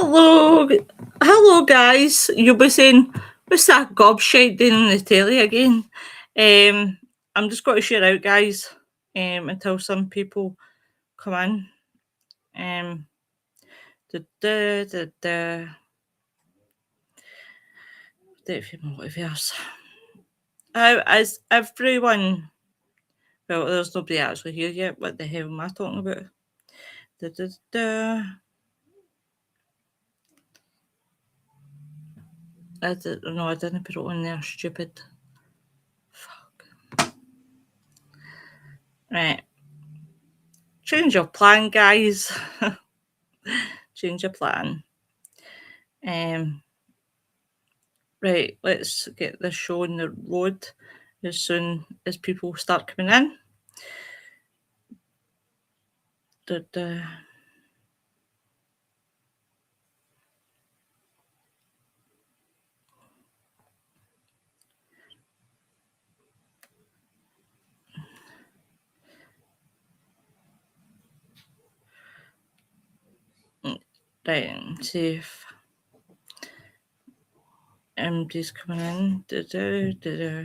Hello, guys. You'll be saying, what's that gobshite doing on the telly again? I'm just going to share out, guys, until some people come in. Da, da, da, da. Da, few multiverse. How is everyone? Well, there's nobody actually here yet. What the hell am I talking about? Da, da, da. I didn't put it on there. Stupid. Fuck. Right. Change your plan, guys. Change your plan. Right, let's get this show on the road as soon as people start coming in. Da, da. Right, see if MD's coming in. Da, da, da, da.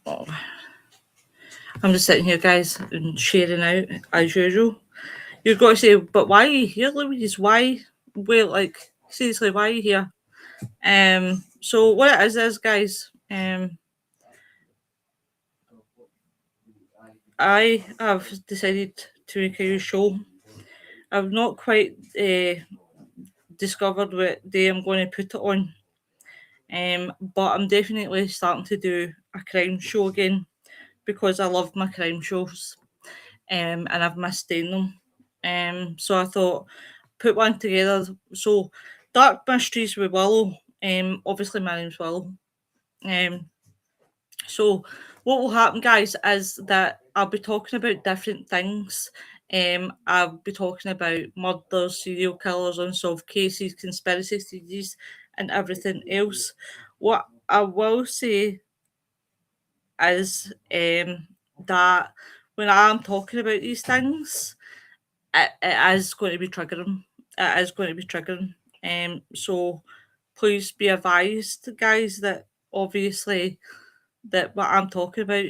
Oh. I'm just sitting here, guys, and sharing out as usual. You've got to say, but why are you here, Louise? Why? Well, like, seriously, why are you here? So what it is, guys, I have decided to make a new show. I've not quite discovered what day I'm going to put it on. But I'm definitely starting to do a crime show again because I love my crime shows, and I've missed doing them. So I thought put one together. So Dark Mysteries with Willow. Obviously my name's Willow. So what will happen, guys, is that I'll be talking about different things. I'll be talking about murders, serial killers, unsolved cases, conspiracy theories, and everything else. What I will say is that when I'm talking about these things, it is going to be triggering. It is going to be triggering. So please be advised, guys, that obviously that what I'm talking about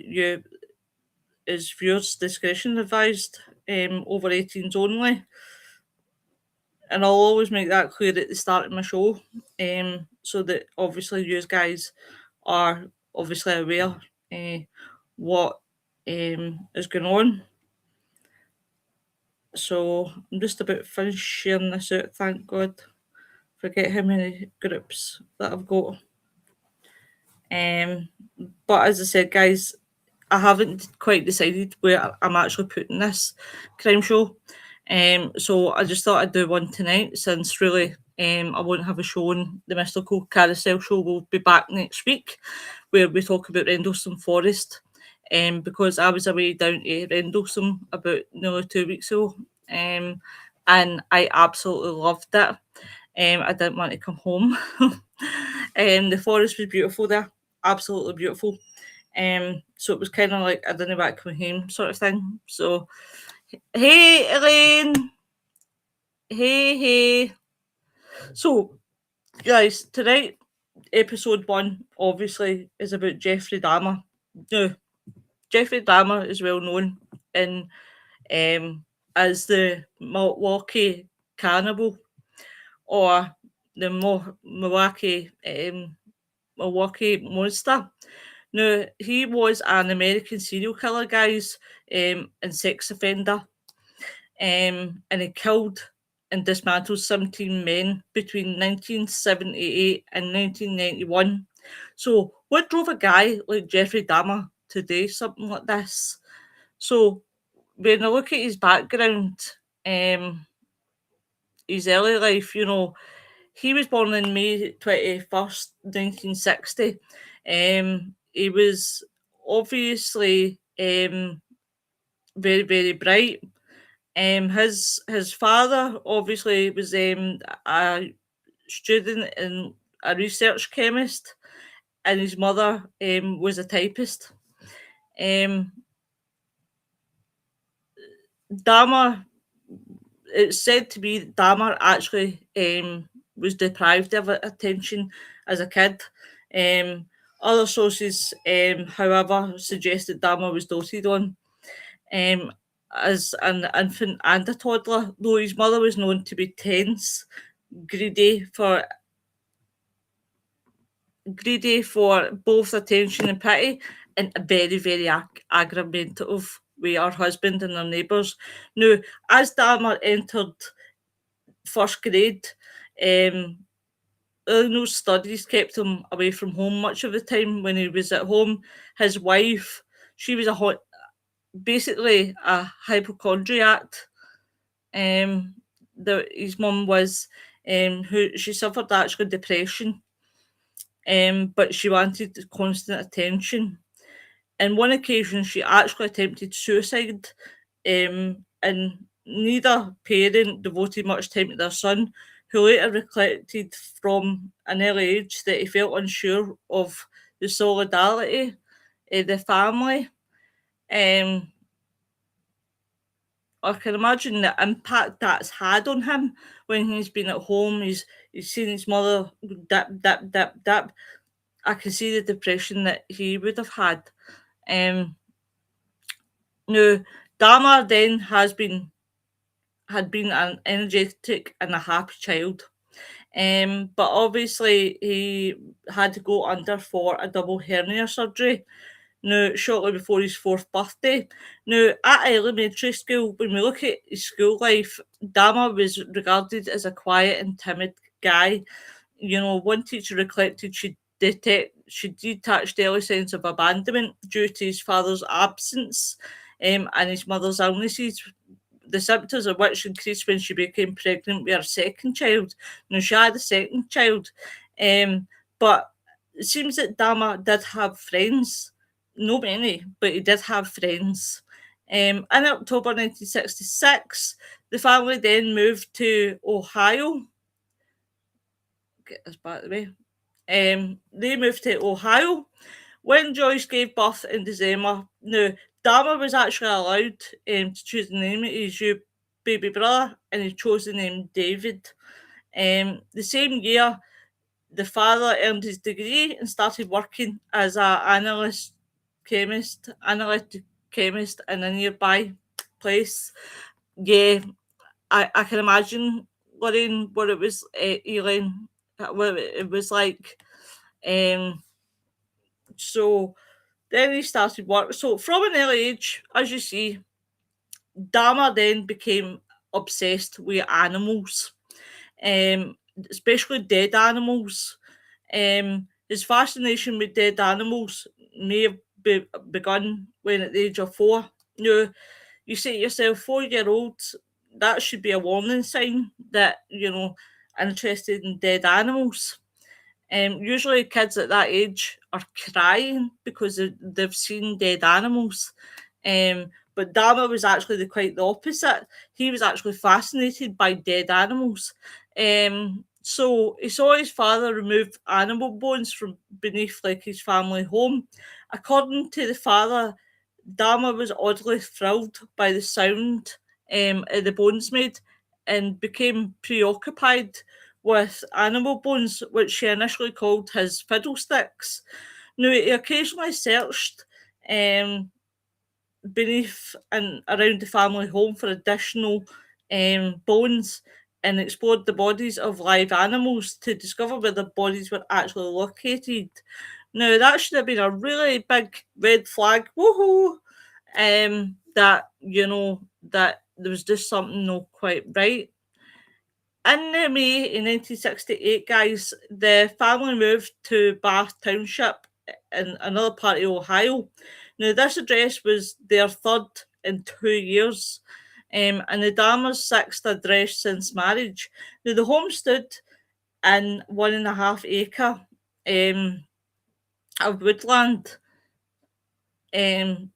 is viewers' discretion advised, over 18s only. And I'll always make that clear at the start of my show, so that obviously you guys are obviously aware what is going on. So I'm just about finished sharing this out, thank God. Forget how many groups that I've got. But as I said, guys, I haven't quite decided where I'm actually putting this crime show. So I just thought I'd do one tonight since really I won't have a show on the Mystical Carousel show. We'll be back next week where we talk about Rendlesham Forest. Because I was away down to Rendlesham about nearly 2 weeks ago. And I absolutely loved it. I didn't want to come home. The forest was beautiful there, absolutely beautiful. So it was kind of like I didn't want to come home sort of thing. So, hey Elaine, hey. So, guys, tonight episode 1 obviously is about Jeffrey Dahmer. Now, Jeffrey Dahmer is well known in as the Milwaukee Cannibal or the Milwaukee Monster. Now, he was an American serial killer, guys, and sex offender, and he killed and dismantled 17 men between 1978 and 1991. So, what drove a guy like Jeffrey Dahmer to do something like this? So, when I look at his background, his early life, he was born on May 21st, 1960. He was obviously very, very bright. His father obviously was a student and a research chemist, and his mother was a typist. Dahmer, it's said to be that Dahmer actually was deprived of attention as a kid. Um, Other sources, however, suggest that Dahmer was doted on um, as an infant and a toddler, though his mother was known to be tense, greedy for both attention and pity, and a very, very aggravative with her husband and their neighbours. Now, as Dahmer entered first grade, um, Eleanor's studies kept him away from home much of the time. When he was at home, his wife, she was basically a hypochondriac. Um, his mum was, who she suffered actually depression, but she wanted constant attention. On one occasion, she actually attempted suicide, and neither parent devoted much time to their son, who later reflected from an early age that he felt unsure of the solidarity of the family. Um, I can imagine the impact that's had on him when he's been at home. He's seen his mother dip, dip, dip, dip. I can see the depression that he would have had. Um, Now, Dahmer then had been an energetic and a happy child. But obviously he had to go under for a double hernia surgery. Now, shortly before his fourth birthday. Now, at elementary school, when we look at his school life, Dahmer was regarded as a quiet and timid guy. You know, one teacher reflected she detached early signs of abandonment due to his father's absence, and his mother's illnesses, the symptoms of which increased when she became pregnant with her second child. Now, she had a second child, but it seems that Dahmer did have friends. No many, but he did have friends. In October 1966, the family then moved to Ohio. Get this back the way. They moved to Ohio when Joyce gave birth in December. Now, Dahmer was actually allowed to choose the name of his new baby brother, and he chose the name David. The same year, the father earned his degree and started working as an analytic chemist in a nearby place. Yeah, I can imagine, Lorraine, what it was, Elaine, what it was like. Um, so then he started work. So from an early age, as you see, Dahmer then became obsessed with animals, especially dead animals. His fascination with dead animals may have begun when at the age of 4. Now, you say to yourself, 4-year-old, that should be a warning sign that, interested in dead animals. Usually kids at that age are crying because they've seen dead animals. But Dahmer was actually quite the opposite. He was actually fascinated by dead animals. So he saw his father remove animal bones from beneath his family home. According to the father, Dahmer was oddly thrilled by the sound of the bones made and became preoccupied with animal bones, which he initially called his fiddlesticks. Now, he occasionally searched beneath and around the family home for additional bones and explored the bodies of live animals to discover where the bodies were actually located. Now, that should have been a really big red flag, woohoo, that, that there was just something not quite right. In May in 1968, guys, the family moved to Bath Township in another part of Ohio. Now, this address was their third in 2 years, and the Dahmer's sixth address since marriage. Now, the home stood in 1.5 acre of woodland,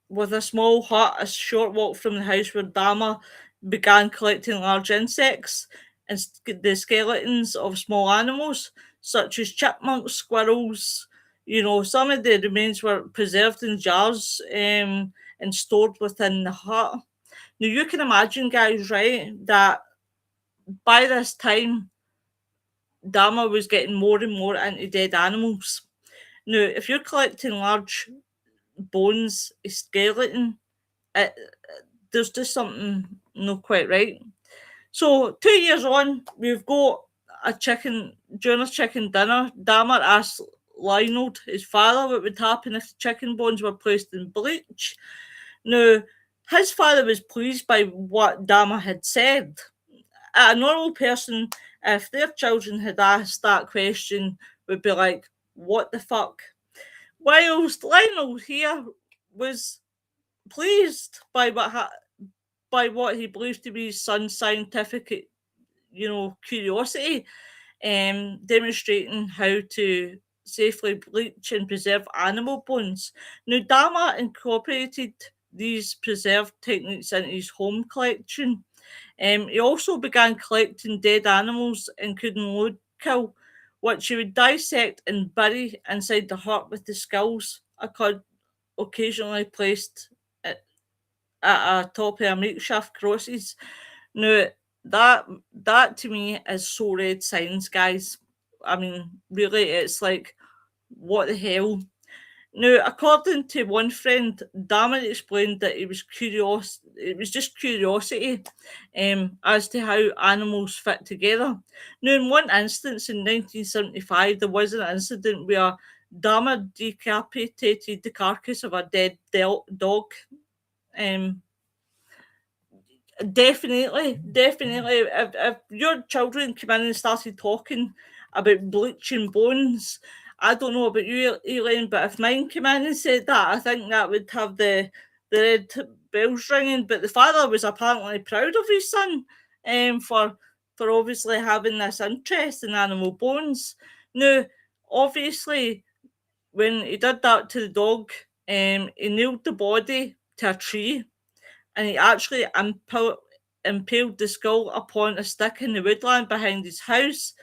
with a small hut a short walk from the house where Dahmer began collecting large insects and the skeletons of small animals such as chipmunks, squirrels. Some of the remains were preserved in jars and stored within the hut. Now, you can imagine, guys, right, that by this time, Dahmer was getting more and more into dead animals. Now, if you're collecting large bones, a skeleton, it, there's just something not quite right. So 2 years on, we've got a chicken, during a chicken dinner, Dahmer asked Lionel, his father, what would happen if the chicken bones were placed in bleach. Now, his father was pleased by what Dahmer had said. A normal person, if their children had asked that question, would be like, what the fuck? Whilst Lionel here was pleased by by what he believed to be his son's scientific, curiosity, demonstrating how to safely bleach and preserve animal bones. Now, Dahmer incorporated these preserved techniques into his home collection. He also began collecting dead animals, including roadkill, which he would dissect and bury inside the hut with the skulls occasionally placed at a top of a makeshift crosses. Now, that to me is so red signs, guys. I mean, really, it's like, what the hell? Now, according to one friend, Dahmer explained that it was curious. It was just curiosity, as to how animals fit together. Now, in one instance, in 1975, there was an incident where Dahmer decapitated the carcass of a dead dog. Um, Definitely. If your children came in and started talking about bleaching bones, I don't know about you, Elaine, but if mine came in and said that, I think that would have the red bells ringing. But the father was apparently proud of his son, for obviously having this interest in animal bones. Now, obviously, when he did that to the dog, he nailed the body to a tree, and he actually impaled the skull upon a stick in the woodland behind his house.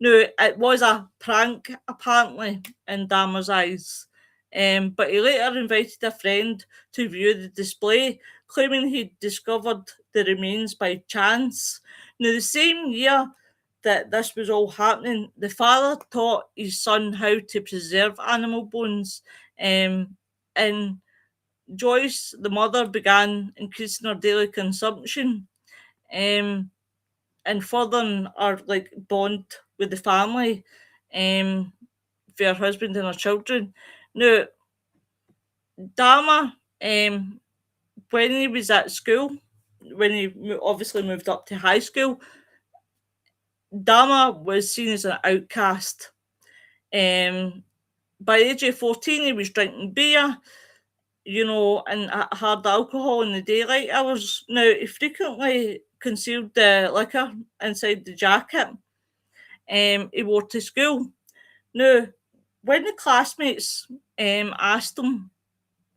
Now, it was a prank, apparently, in Dahmer's eyes. But he later invited a friend to view the display, claiming he'd discovered the remains by chance. Now, the same year that this was all happening, the father taught his son how to preserve animal bones. And Joyce, the mother, began increasing her daily consumption, and furthering her bond with the family, for her husband and her children. Now, Dahmer, when he was at school, when he obviously moved up to high school, Dahmer was seen as an outcast. By the age of 14, he was drinking beer, and hard alcohol in the daylight hours. Now, he frequently concealed the liquor inside the jacket he wore to school. Now, when the classmates asked him,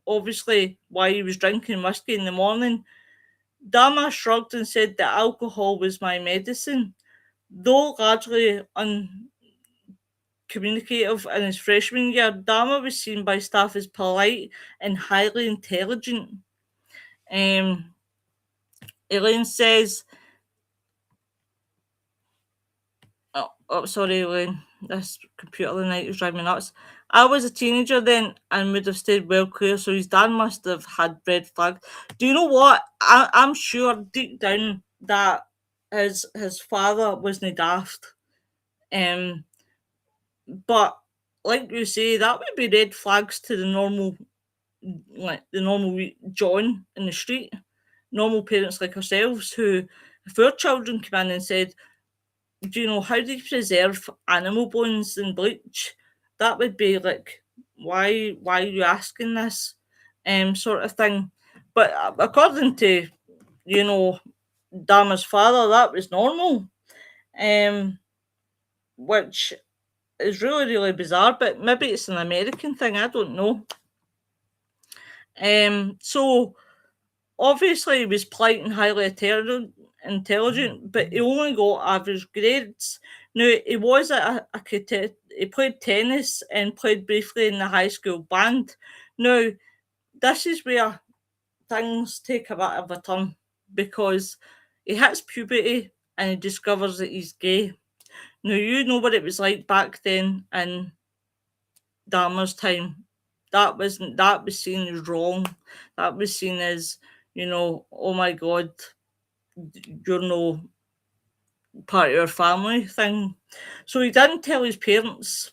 obviously, why he was drinking whiskey in the morning, Dahmer shrugged and said that alcohol was my medicine. Though largely uncommunicative in his freshman year, Dahmer was seen by staff as polite and highly intelligent. Elaine says, sorry, Elaine, this computer tonight is driving me nuts. I was a teenager then and would have stayed well clear, so his dad must have had red flags. Do you know what? I'm sure deep down that his father wasn't daft. But like you say, that would be red flags to the normal John in the street. Normal parents like ourselves who, if our children come in and said, how do you preserve animal bones in bleach? That would be like, why are you asking this? Sort of thing. But according to, Dahmer's father, that was normal. Which is really, really bizarre, but maybe it's an American thing, I don't know. So obviously he was polite and highly intelligent, but he only got average grades. Now, he was he played tennis and played briefly in the high school band. Now, this is where things take a bit of a turn because he hits puberty and he discovers that he's gay. Now, you know what it was like back then in Dahmer's time. That was seen as wrong. That was seen as, oh my God, you're no part of your family thing. So he didn't tell his parents.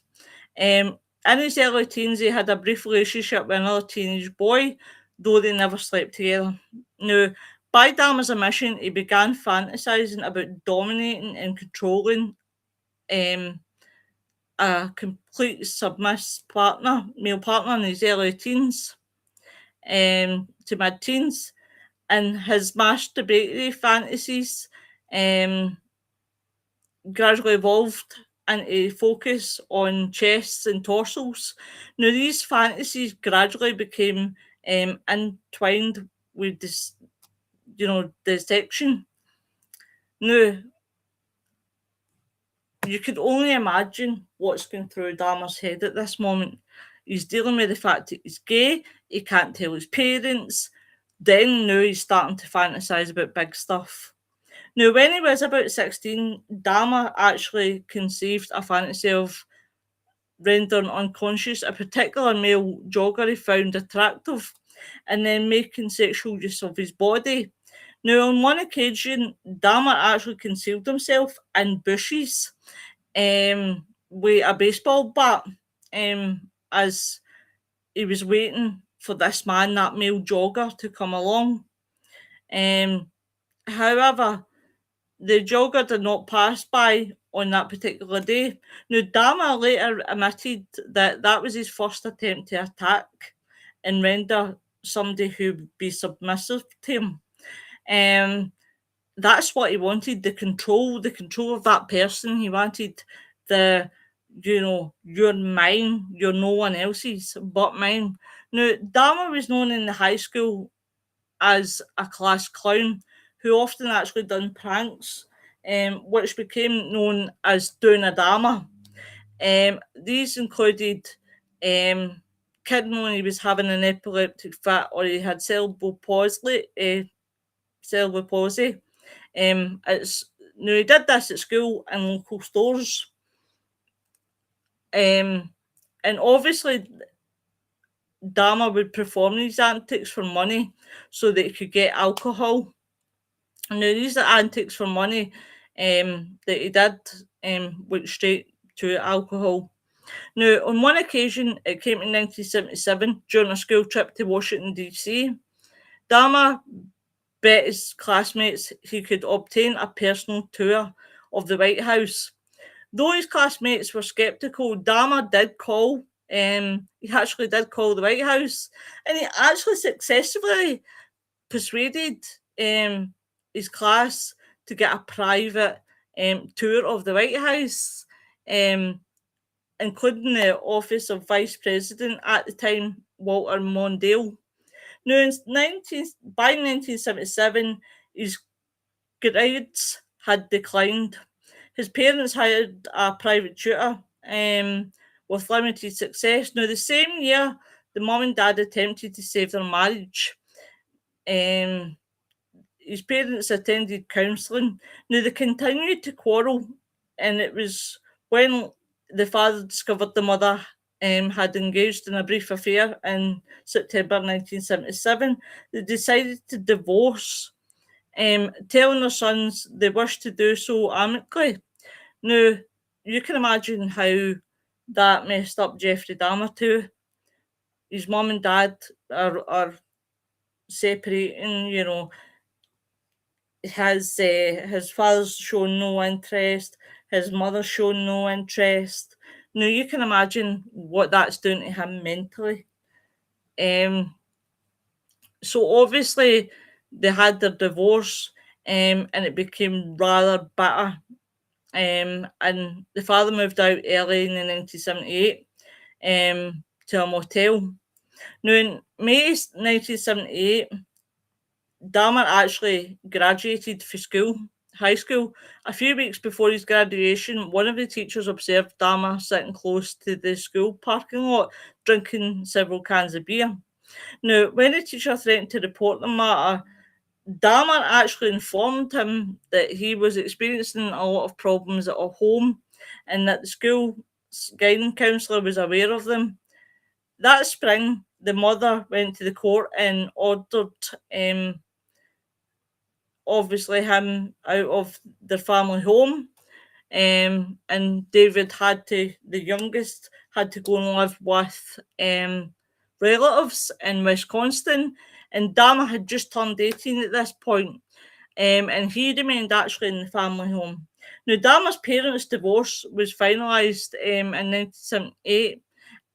In his early teens, he had a brief relationship with another teenage boy, though they never slept together. Now, by Dahmer's admission, he began fantasizing about dominating and controlling um, a complete submissive male partner in his early teens to mid-teens, and his masturbatory fantasies gradually evolved into focus on chests and torsos. Now, these fantasies gradually became entwined with this, dissection. Now, you could only imagine what's going through Dahmer's head at this moment. He's dealing with the fact that he's gay, he can't tell his parents. Then now he's starting to fantasize about big stuff. Now, when he was about 16, Dahmer actually conceived a fantasy of rendering unconscious a particular male jogger he found attractive and then making sexual use of his body. Now, on one occasion, Dahmer actually concealed himself in bushes with a baseball bat as he was waiting for this man, that male jogger, to come along. However, the jogger did not pass by on that particular day. Now, Dahmer later admitted that that was his first attempt to attack and render somebody who would be submissive to him. That's what he wanted, the control of that person. He wanted you're mine, you're no one else's but mine. Now, Dahmer was known in the high school as a class clown who often actually done pranks, which became known as doing a Dahmer. These included kidding when he was having an epileptic fit or he had cerebral palsy. He did this at school and local stores. And obviously Dahmer would perform these antics for money so that he could get alcohol. Now, these are antics for money that he did went straight to alcohol. Now, on one occasion, it came in 1977 during a school trip to Washington, D.C. Dahmer bet his classmates he could obtain a personal tour of the White House. Though his classmates were skeptical, Dahmer did call. He actually did call the White House, and he actually successfully persuaded his class to get a private tour of the White House, including the office of Vice President at the time, Walter Mondale. Now, by 1977, his grades had declined. His parents hired a private tutor with limited success. Now, the same year, the mum and dad attempted to save their marriage. His parents attended counselling. Now, they continued to quarrel, and it was when the father discovered the mother had engaged in a brief affair in September 1977, they decided to divorce, telling their sons they wished to do so amicably. Now, you can imagine how that messed up Jeffrey Dahmer too. His mum and dad are separating, his father's shown no interest, his mother's shown no interest. Now, you can imagine what that's doing to him mentally. So obviously they had their divorce, and it became rather bitter. And the father moved out early in 1978 to a motel. Now, in May 1978, Dahmer actually graduated from high school. A few weeks before his graduation, one of the teachers observed Dahmer sitting close to the school parking lot, drinking several cans of beer. Now, when the teacher threatened to report the matter, Dahmer actually informed him that he was experiencing a lot of problems at home and that the school guidance counsellor was aware of them. That spring, the mother went to the court and ordered obviously him out of their family home. And David the youngest, had to go and live with relatives in Wisconsin. And Dahmer had just turned 18 at this point, and he remained actually in the family home. Now, Dahmer's parents' divorce was finalised in 1978,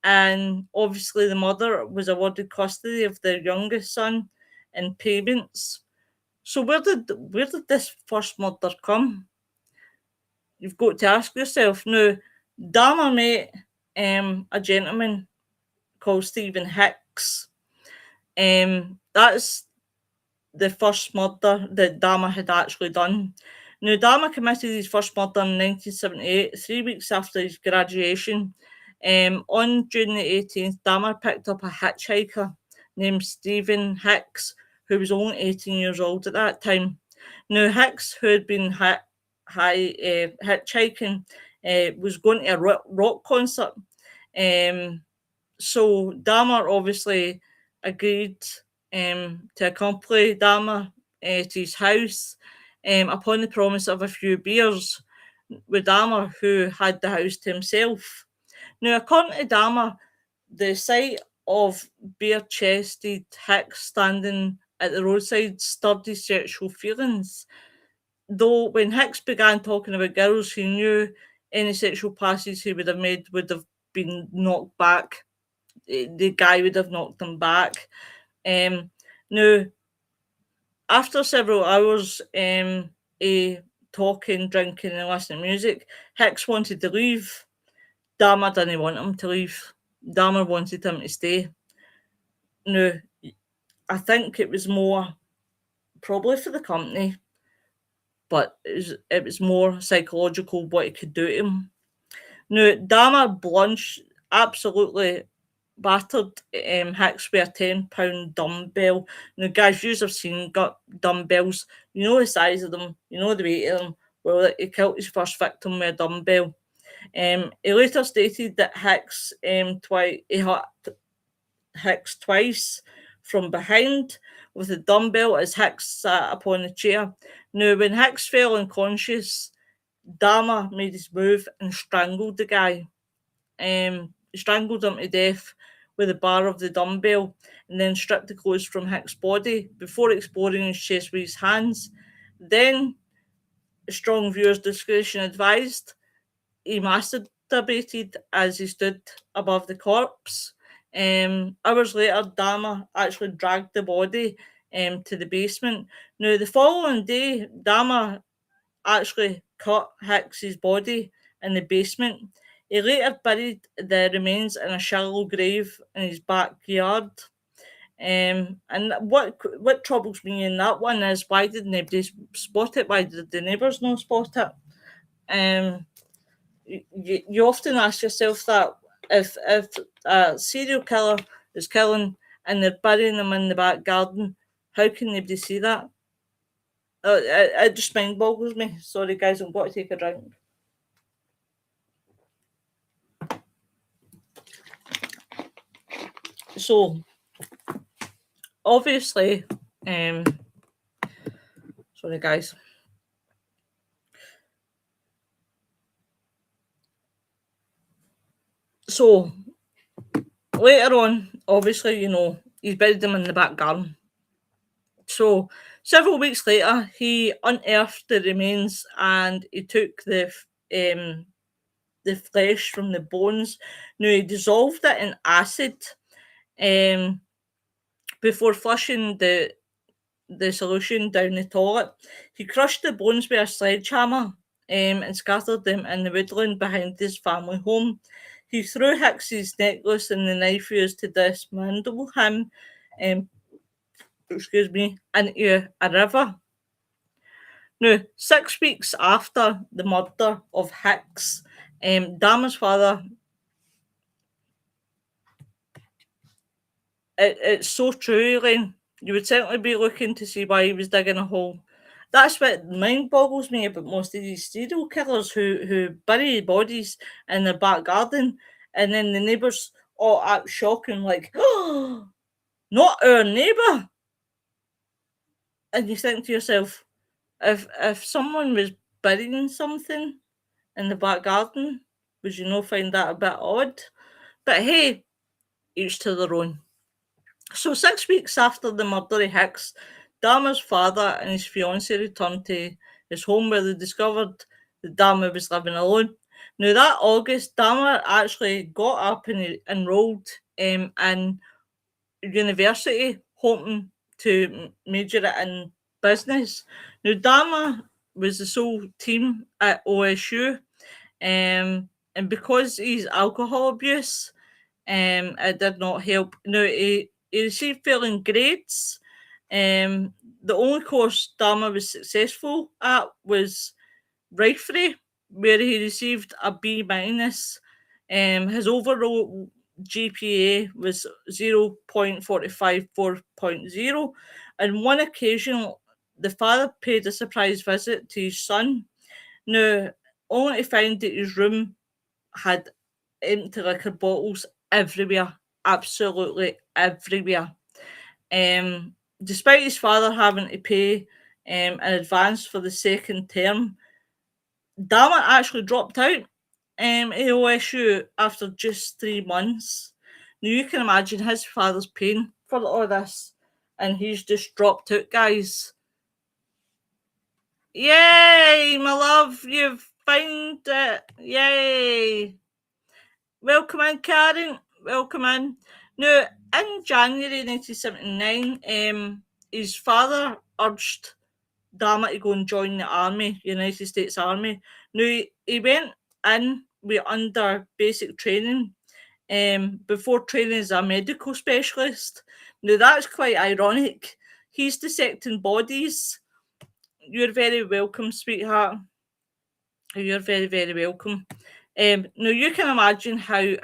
and obviously the mother was awarded custody of their youngest son and payments. So where did this first murder come? You've got to ask yourself. Now, Dahmer met a gentleman called Stephen Hicks. That's the first murder that Dahmer had actually done. Now, Dahmer committed his first murder in 1978, 3 weeks after his graduation. On June the 18th, Dahmer picked up a hitchhiker named Stephen Hicks, who was only 18 years old at that time. Now, Hicks, who had been hitchhiking, was going to a rock concert. So Dahmer obviously agreed to accompany Dahmer to his house upon the promise of a few beers with Dahmer, who had the house to himself. Now, according to Dahmer, the sight of bare-chested Hicks standing at the roadside stirred his sexual feelings. Though when Hicks began talking about girls, he knew any sexual passes he would have made would have been knocked back. The guy would have knocked him back. Now, after several hours talking, drinking, and listening to music, Hicks wanted to leave. Dahmer didn't want him to leave. Dahmer wanted him to stay. Now, I think it was more probably for the company, but it was more psychological what it could do to him. Now, Dahmer absolutely battered Hicks with a 10-pound dumbbell. Now, guys, you have seen dumbbells. You know the size of them. You know the weight of them. Well, he killed his first victim with a dumbbell. He later stated that Hicks hit Hicks twice from behind with a dumbbell as Hicks sat upon the chair. Now, when Hicks fell unconscious, Dahmer made his move and strangled the guy. He strangled him to death with the bar of the dumbbell and then stripped the clothes from Hicks' body before exploring his chest with his hands. Then, strong viewers' discretion advised, he masturbated as he stood above the corpse. Hours later, Dahmer actually dragged the body to the basement. Now, the following day, Dahmer actually cut Hicks's body in the basement. He later buried the remains in a shallow grave in his backyard. And what troubles me in that one is, why did nobody spot it? Why did the neighbours not spot it? You often ask yourself that if a serial killer is killing and they're burying them in the back garden, how can nobody see that? It just mind boggles me. Sorry, guys, I'm going to take a drink. So, obviously, sorry, guys. So, later on, obviously, he's buried them in the back garden. So, several weeks later, he unearthed the remains and he took the flesh from the bones. Now, he dissolved it in acid before flushing the solution down the toilet. He crushed the bones with a sledgehammer and scattered them in the woodland behind his family home. He threw Hicks's necklace and the knife used to dismantle him into a river. Now, 6 weeks after the murder of Hicks, Dahmer's father It's so true, Elaine. You would certainly be looking to see why he was digging a hole. That's what mind boggles me about most of these serial killers who bury bodies in their back garden, and then the neighbours all act shocking, like, oh, not our neighbour. And you think to yourself, if someone was burying something in the back garden, would you not find that a bit odd? But hey, each to their own. So 6 weeks after the murder of Hicks, Dahmer's father and his fiancée returned to his home where they discovered that Dahmer was living alone. Now that August, Dahmer actually got up and enrolled in university, hoping to major it in business. Now Dahmer was the sole team at OSU, and because of his alcohol abuse, it did not help. Now he received failing grades. The only course Dahmer was successful at was rifle, where he received a B minus. His overall GPA was 0.454.0. On one occasion, the father paid a surprise visit to his son. Now, only to find that his room had empty liquor bottles everywhere, absolutely everywhere. Despite his father having to pay in advance for the second term, Dahmer actually dropped out at OSU after just 3 months. Now you can imagine his father's pain for all this, and he's just dropped out, guys. Yay, my love, you've found it. Yay. Welcome in, Karen. Welcome in. Now, in January 1979, his father urged Dahmer to go and join the army, United States Army. Now, he went in with under basic training before training as a medical specialist. Now, that's quite ironic. He's dissecting bodies. You're very welcome, sweetheart. You're very, very welcome. Now you can imagine how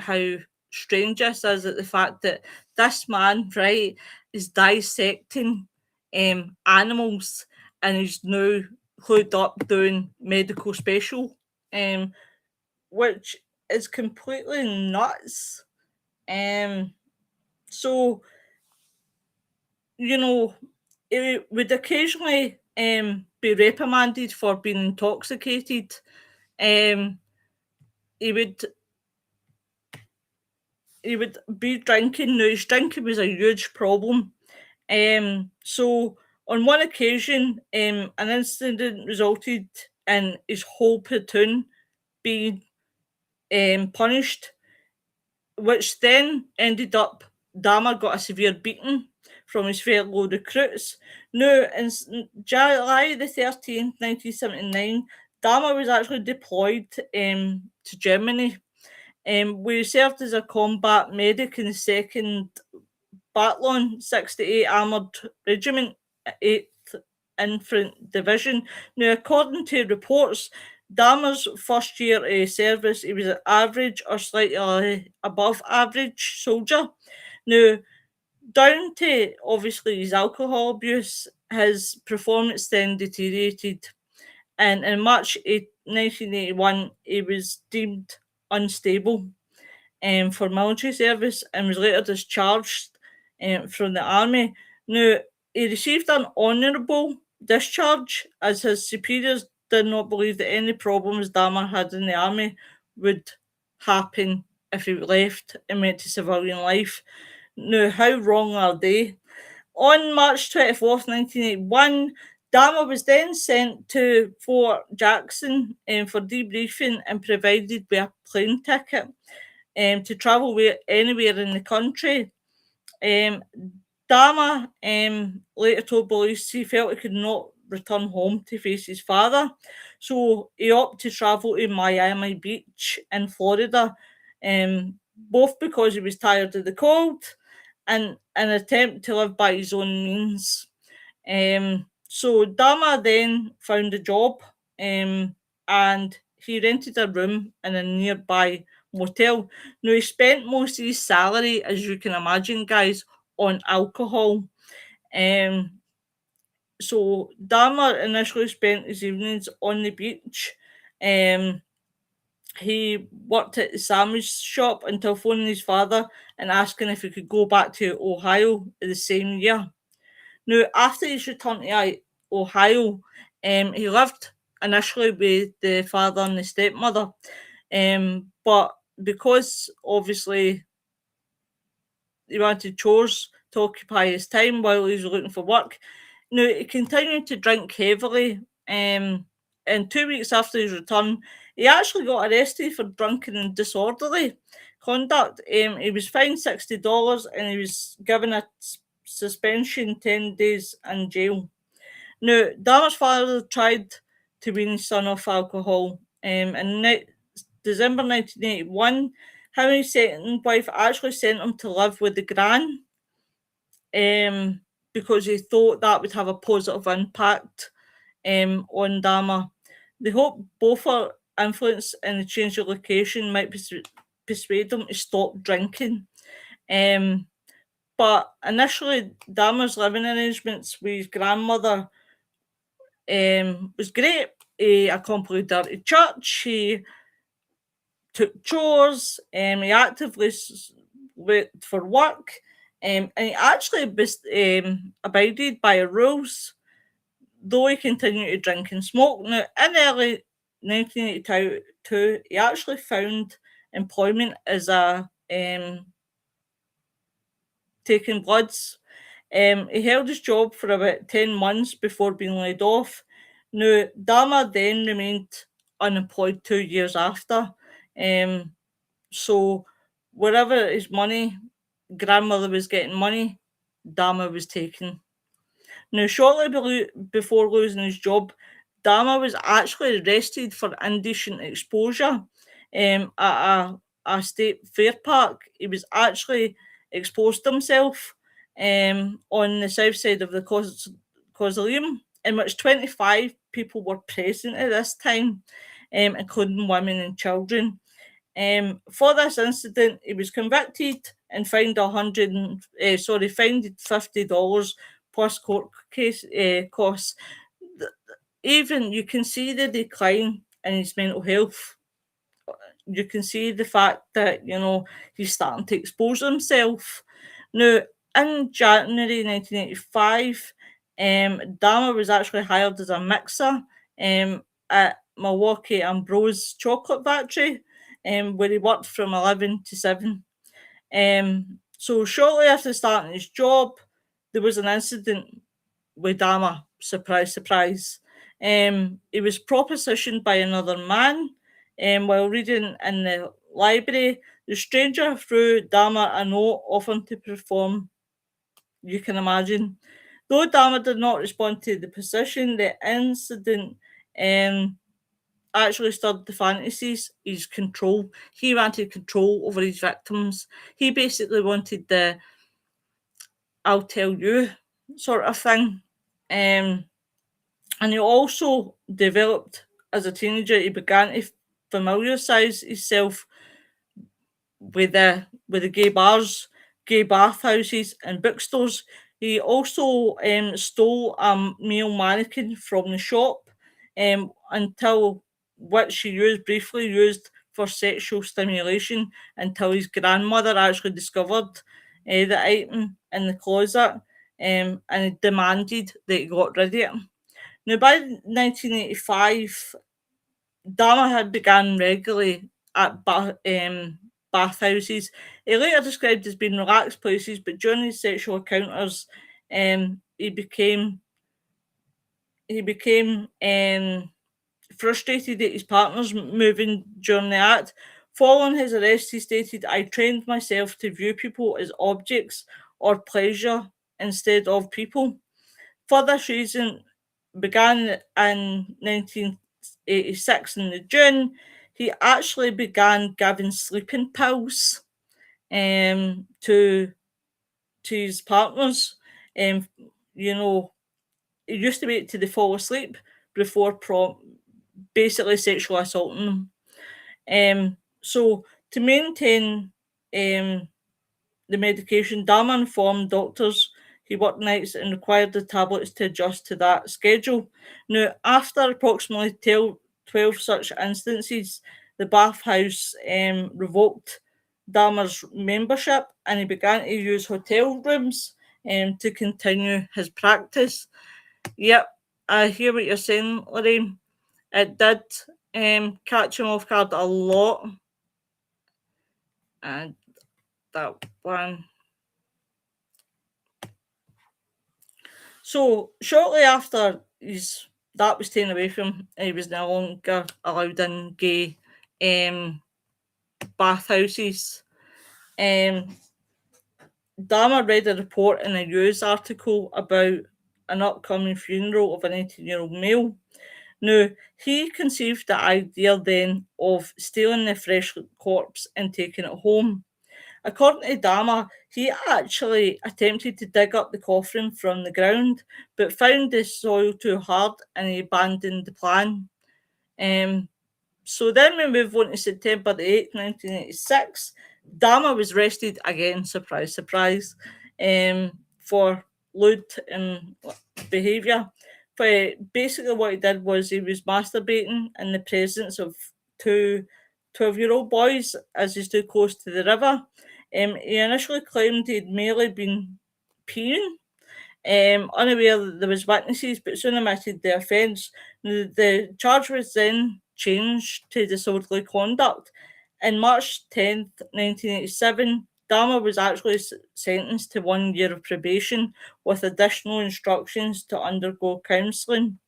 strange this is, at the fact that this man, right, is dissecting animals, and he's now hooked up doing medical special, which is completely nuts. So you know, he would occasionally be reprimanded for being intoxicated. Um, he would he would be drinking. Now his drinking was a huge problem. So on one occasion, an incident resulted in his whole platoon being punished, which then ended up Dahmer got a severe beating from his fellow recruits. Now, in July the 13th, 1979, Dahmer was actually deployed to Germany. We served as a combat medic in the 2nd Battalion, 68 Armoured Regiment, 8th Infantry Division. Now, according to reports, Dahmer's first year of service, he was an average or slightly above average soldier. Now, down to obviously his alcohol abuse, his performance then deteriorated. And in March 1981, he was deemed unstable for military service and was later discharged from the army. Now, he received an honourable discharge as his superiors did not believe that any problems Dahmer had in the army would happen if he left and went to civilian life. Now, how wrong are they? On March 24th, 1981, Dahmer was then sent to Fort Jackson for debriefing and provided with a plane ticket to travel anywhere in the country. Um, Dahmer later told police he felt he could not return home to face his father, so he opted to travel to Miami Beach in Florida, both because he was tired of the cold and an attempt to live by his own means. So Dahmer then found a job, and he rented a room in a nearby motel. Now he spent most of his salary, as you can imagine, guys, on alcohol. So Dahmer initially spent his evenings on the beach. He worked at the sandwich shop until phoning his father and asking if he could go back to Ohio the same year. Now, after his return to Ohio, he lived initially with the father and the stepmother, but because obviously he wanted chores to occupy his time while he was looking for work. Now, he continued to drink heavily. And 2 weeks after his return, he actually got arrested for drinking and disorderly conduct. He was fined $60 and he was given a suspension 10 days in jail. Now, Dahmer's father tried to wean his son off alcohol. In December 1981, him and his second wife actually sent him to live with the gran, because he thought that would have a positive impact on Dahmer. They hoped both her influence and the change of location might persuade him to stop drinking. But initially, Dahmer's living arrangements with his grandmother was great. He accompanied her to church. He took chores. He actively went for work. And he actually abided by her rules, though he continued to drink and smoke. Now, in early 1982, he actually found employment as a taking bloods. He held his job for about 10 months before being laid off. Now, Dahmer then remained unemployed 2 years after. So, wherever his grandmother was getting money, Dahmer was taking. Now, shortly before losing his job, Dahmer was actually arrested for indecent exposure at a state fair park. He was actually exposed himself on the south side of the Causoleum, in which 25 people were present at this time, including women and children. For this incident, he was convicted and fined fined $50 plus court case costs. Even you can see the decline in his mental health. You can see the fact that he's starting to expose himself. Now, in January 1985, Dahmer was actually hired as a mixer at Milwaukee Ambrose Chocolate Factory, where he worked from 11 to 7. So shortly after starting his job, there was an incident with Dahmer. Surprise, surprise. He was propositioned by another man while reading in the library. The stranger threw Dahmer a note offering to perform. You can imagine. Though Dahmer did not respond to the position, the incident actually stirred the fantasies, his control. He wanted control over his victims. He basically wanted the "I'll tell you" sort of thing. And he also developed as a teenager. He began to familiarise himself with the gay bars, gay bathhouses, and bookstores. He also stole a male mannequin from the shop, until which he briefly used for sexual stimulation, until his grandmother actually discovered the item in the closet, and demanded that he got rid of it. Now, by 1985, Dahmer had begun regularly at bathhouses. He later described as being relaxed places, but during his sexual encounters, he became frustrated at his partner's moving during the act. Following his arrest, he stated, "I trained myself to view people as objects or pleasure instead of people. For this reason, began in 1986 in June, he actually began giving sleeping pills to his partners. Um, you know, he used to wait till they fall asleep before basically sexually assaulting them. So to maintain the medication. Dahmer informed doctors he worked nights and required the tablets to adjust to that schedule. Now, after approximately 12 such instances, the bathhouse revoked Dahmer's membership and he began to use hotel rooms to continue his practice. Yep, I hear what you're saying, Lorraine. It did catch him off guard a lot. And that one. So shortly after that was taken away from him, he was no longer allowed in gay bathhouses. Dahmer read a report in a news article about an upcoming funeral of an 18-year-old male. Now, he conceived the idea then of stealing the fresh corpse and taking it home. According to Dahmer, he actually attempted to dig up the coffin from the ground, but found the soil too hard and he abandoned the plan. So then we move on to September the 8th, 1986. Dahmer was arrested again, surprise, surprise, for lewd behaviour. But basically what he did was he was masturbating in the presence of two 12-year-old boys as he stood close to the river. He initially claimed he'd merely been peeing, unaware that there was witnesses, but soon admitted the offence. The charge was then changed to disorderly conduct. In March 10th, 1987, Dahmer was actually sentenced to 1 year of probation with additional instructions to undergo counselling.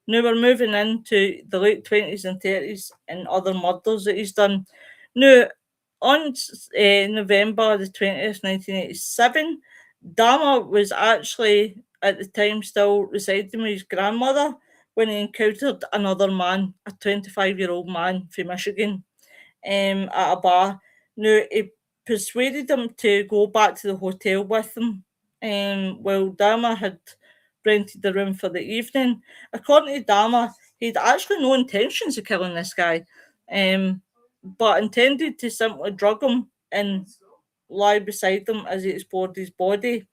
Now we're moving into the late 20s and 30s and other murders that he's done. Now, on November the 20th, 1987, Dahmer was actually at the time still residing with his grandmother when he encountered another man, a 25-year-old man from Michigan, at a bar. Now, he persuaded him to go back to the hotel with him while Dahmer had rented the room for the evening. According to Dahmer, he'd actually no intentions of killing this guy, but intended to simply drug him and lie beside him as he explored his body.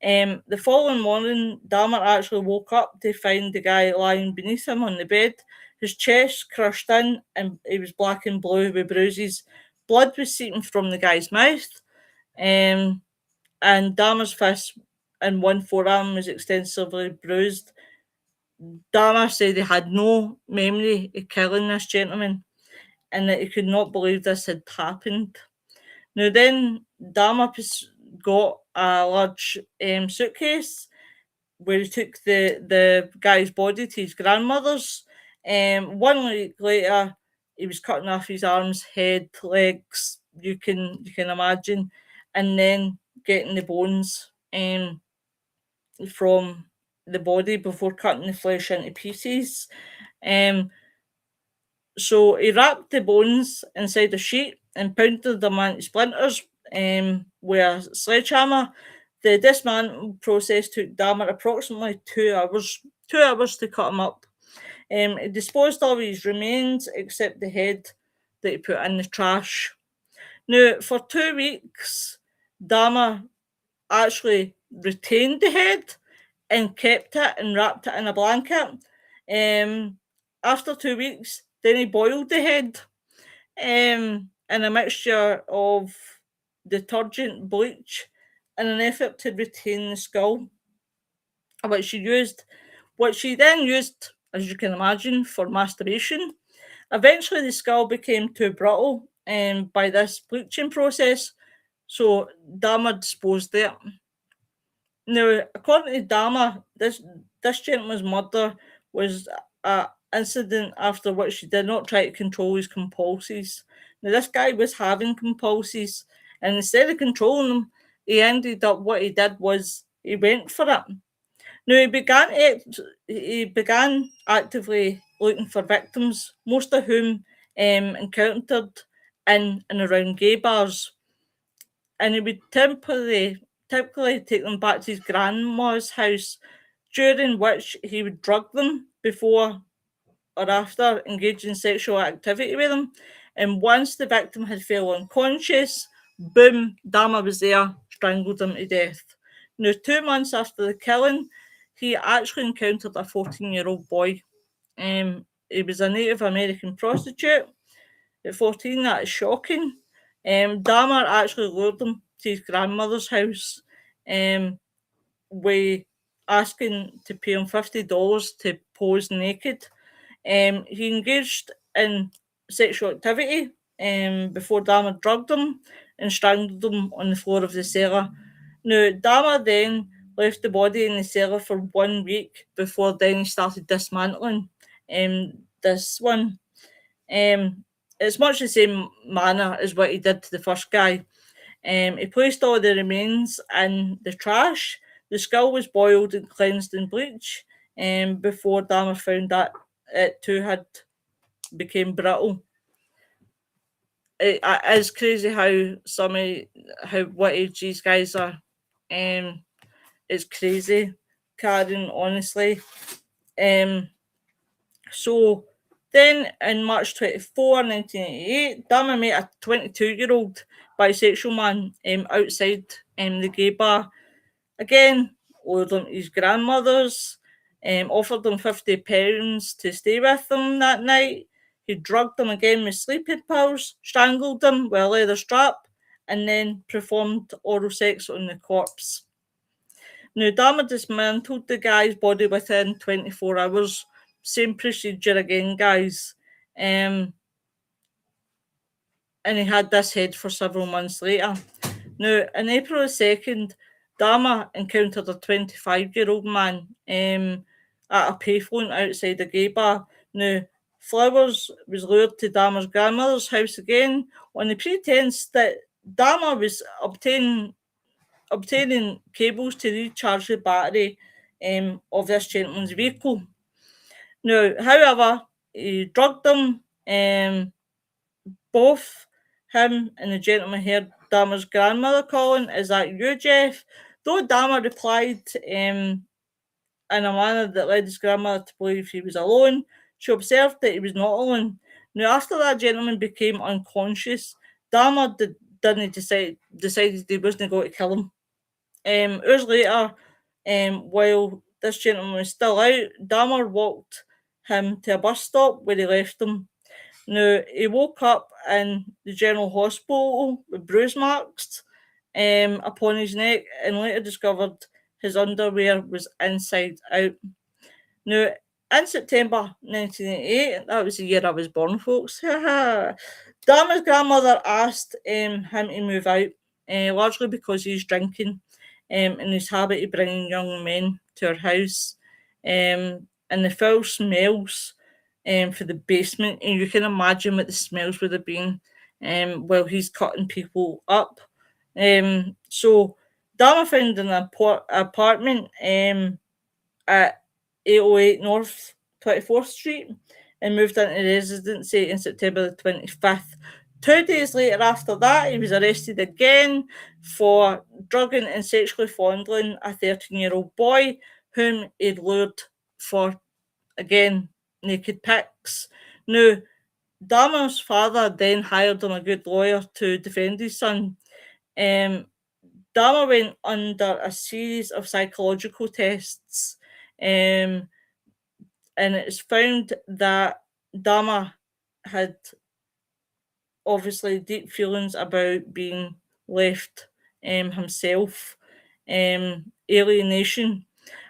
The following morning, Dahmer actually woke up to find the guy lying beneath him on the bed, his chest crushed in, and he was black and blue with bruises. Blood was seeping from the guy's mouth, and Dahmer's fist and one forearm was extensively bruised. Dahmer said he had no memory of killing this gentleman and that he could not believe this had happened. Now then, Dahmer got a large suitcase where he took the guy's body to his grandmother's. 1 week later, he was cutting off his arms, head, legs. You can imagine, and then getting the bones from the body before cutting the flesh into pieces. So he wrapped the bones inside a sheet and pounded them into splinters with a sledgehammer. The dismantling process took Dahmer approximately 2 hours. 2 hours to cut him up. He disposed of his remains except the head that he put in the trash. Now, for 2 weeks, Dahmer actually retained the head and kept it and wrapped it in a blanket. After 2 weeks, then he boiled the head in a mixture of detergent, bleach, in an effort to retain the skull, which she then used, as you can imagine, for masturbation. Eventually, the skull became too brittle by this bleaching process, so Dahmer disposed of it. Now, according to Dahmer, this gentleman's murder was an incident after which he did not try to control his compulses. Now, this guy was having compulses, and instead of controlling them, what he did was he went for it. Now, he began actively looking for victims, most of whom encountered in and around gay bars, and he would typically take them back to his grandma's house, during which he would drug them before or after engaging in sexual activity with them. And once the victim had fell unconscious, Boom, Dahmer was there, strangled him to death. Now, 2 months after the killing, he actually encountered a 14-year-old boy. He was a Native American prostitute. At 14, that is shocking. Dahmer actually lured him to his grandmother's house with asking to pay him $50 to pose naked. He engaged in sexual activity before Dahmer drugged him and strangled him on the floor of the cellar. Now, Dahmer then left the body in the cellar for 1 week before then he started dismantling this one. It's much the same manner as what he did to the first guy. He placed all the remains in the trash. The skull was boiled and cleansed in bleach before Dahmer found that it too had became brittle. It is crazy how what age these guys are. It's crazy, Karen, honestly. So then in March 24, 1988, Dahmer met a 22-year-old bisexual man outside the gay bar. Again, lured him to his grandmother's, offered him £50 to stay with them that night. He drugged him again with sleeping pills, strangled him with a leather strap, and then performed oral sex on the corpse. Now, Dahmer dismantled the guy's body within 24 hours. Same procedure again, guys. And he had this head for several months later. Now, on April 2nd, Dahmer encountered a 25-year-old man at a payphone outside a gay bar. Now, Flowers was lured to Dahmer's grandmother's house again on the pretense that Dahmer was obtaining cables to recharge the battery of this gentleman's vehicle. Now, however, he drugged them. Both him and the gentleman heard Dahmer's grandmother calling, "Is that you, Jeff?" Though Dahmer replied in a manner that led his grandmother to believe he was alone, she observed that he was not alone. Now, after that gentleman became unconscious, Dahmer decided he wasn't going to kill him. Hours later, while this gentleman was still out, Dahmer walked him to a bus stop where he left him. Now, he woke up in the general hospital with bruise marks upon his neck and later discovered his underwear was inside out. Now, in September 1988, that was the year I was born, folks, Dahmer's grandmother asked him to move out, largely because he's drinking and his habit of bringing young men to her house. And the foul smells for the basement, and you can imagine what the smells would have been while he's cutting people up. So Dahmer found an apartment at 808 North 24th Street and moved into residency in September the 25th. 2 days later after that, he was arrested again for drugging and sexually fondling a 13-year-old boy whom he'd lured for, again, naked pics. Now, Dahmer's father then hired him a good lawyer to defend his son. Dahmer went under a series of psychological tests, and it's found that Dahmer had obviously deep feelings about being left himself, alienation.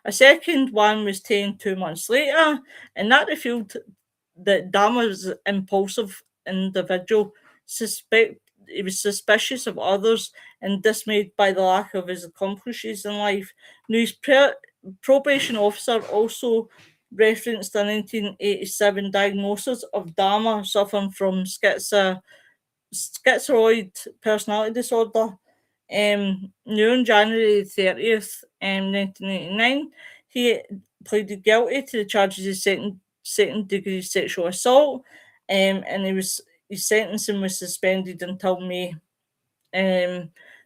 A second one was taken 2 months later, and that revealed that Dahmer was an impulsive individual. He was suspicious of others and dismayed by the lack of his accomplishments in life. Now, his probation officer also referenced a 1987 diagnosis of Dahmer suffering from schizoid personality disorder. On January 30th, 1989, he pleaded guilty to the charges of second degree sexual assault, and his sentencing was suspended until May.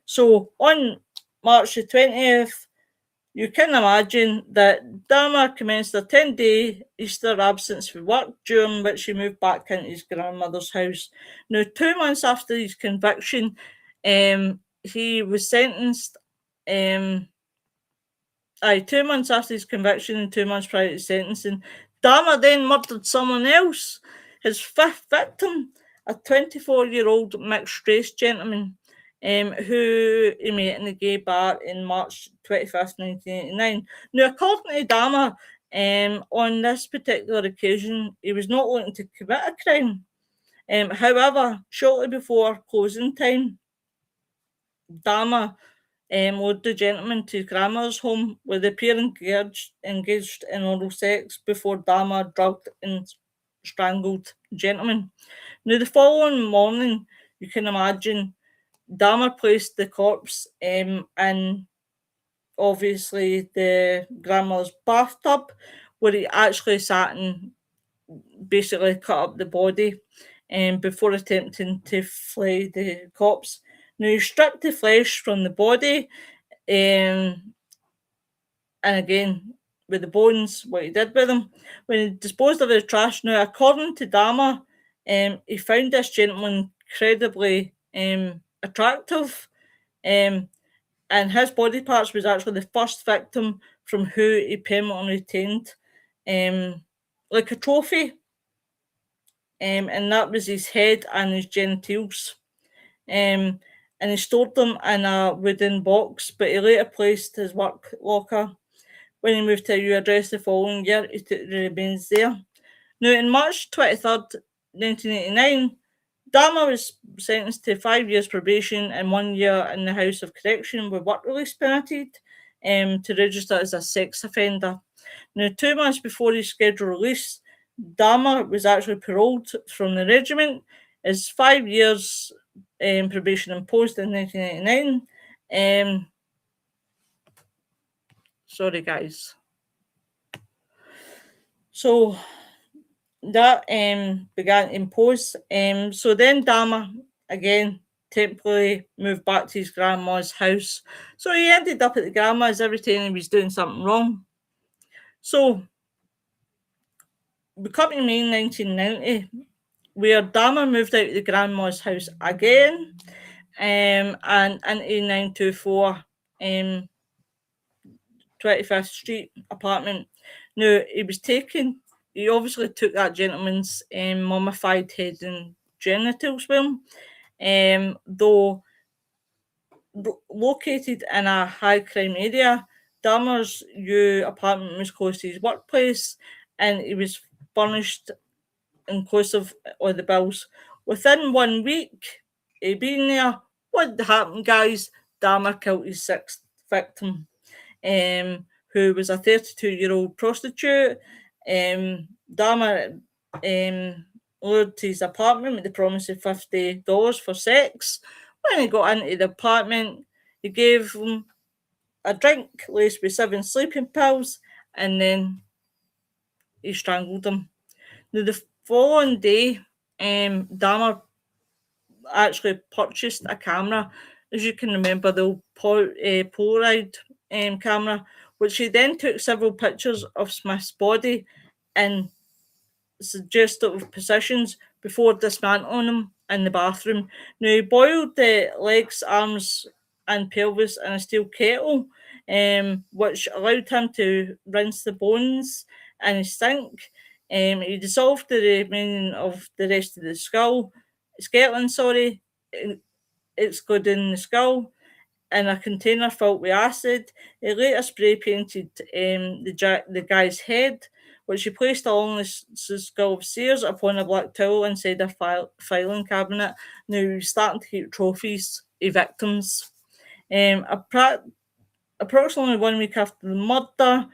So on March the 20th, you can imagine that Dahmer commenced a 10-day Easter absence from work, during which he moved back into his grandmother's house. Now, 2 months after his conviction, He was sentenced 2 months after his conviction and 2 months prior to sentencing. Dahmer then murdered someone else, his fifth victim, a 24-year-old mixed-race gentleman who he met in a gay bar in March 25th, 1989. Now, according to Dahmer, on this particular occasion, he was not looking to commit a crime. However, shortly before closing time, Dahmer lured the gentleman to his grandmother's home, where the pair engaged in oral sex before Dahmer drugged and strangled the gentleman. Now, the following morning, you can imagine, Dahmer placed the corpse in obviously the grandmother's bathtub, where he actually sat and basically cut up the body before attempting to flay the corpse. Now, he stripped the flesh from the body, and again, with the bones, what he did with them. When he disposed of the trash, now, according to Dahmer, he found this gentleman incredibly attractive, and his body parts was actually the first victim from who he permanently retained like a trophy, and that was his head and his genitals. And he stored them in a wooden box, but he later placed his work locker. When he moved to a new address the following year, he took the remains there. Now, in March 23rd, 1989, Dahmer was sentenced to 5 years probation and 1 year in the House of Correction with work release permitted to register as a sex offender. Now, 2 months before his scheduled release, Dahmer was actually paroled from the regiment. His 5 years probation imposed in 1999. Sorry, guys. So that began to impose. So then Dahmer again temporarily moved back to his grandma's house. So he ended up at the grandma's every time he was doing something wrong. So we come to May 1990, where Dahmer moved out of the grandma's house again, and into 924 25th Street apartment. Now, he obviously took that gentleman's mummified head and genitals with him, though located in a high crime area. Dahmer's new apartment was close to his workplace, and he was furnished inclusive of the bills. Within 1 week of being there, what happened, guys? Dahmer killed his sixth victim, who was a 32-year-old prostitute. Dahmer lured to his apartment with the promise of $50 for sex. When he got into the apartment, he gave him a drink laced with 7 sleeping pills, and then he strangled him. Now, the following day, Dahmer actually purchased a camera, as you can remember, the old Polaroid camera, which he then took several pictures of Smith's body in suggestive positions before dismantling him in the bathroom. Now, he boiled the legs, arms, and pelvis in a steel kettle, which allowed him to rinse the bones in a sink. He dissolved the remaining of the rest of the skeleton, excluding the skull, in a container filled with acid. He later spray painted the guy's head, which he placed along the skull of Sears upon a black towel inside a filing cabinet. Now, he was starting to keep trophies of victims. Approximately 1 week after the murder,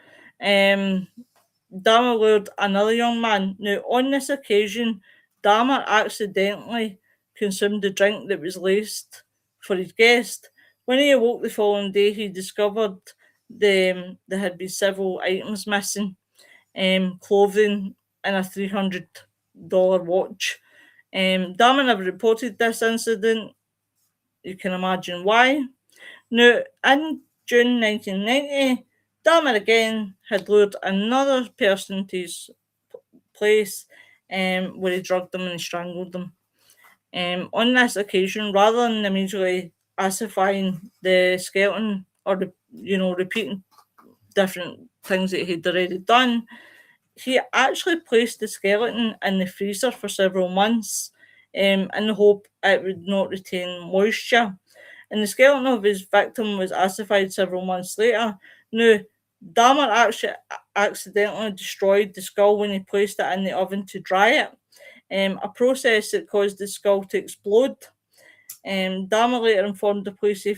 Dahmer lured another young man. Now, on this occasion, Dahmer accidentally consumed the drink that was laced for his guest. When he awoke the following day, he discovered there had been several items missing, clothing and a $300 watch. Dahmer never reported this incident. You can imagine why. Now, in June 1990, Dahmer again had lured another person to his place where he drugged them and strangled them. On this occasion, rather than immediately ossifying the skeleton or, repeating different things that he'd already done, he actually placed the skeleton in the freezer for several months in the hope it would not retain moisture. And the skeleton of his victim was ossified several months later. Now, Dahmer actually accidentally destroyed the skull when he placed it in the oven to dry it, a process that caused the skull to explode. Dahmer later informed the police he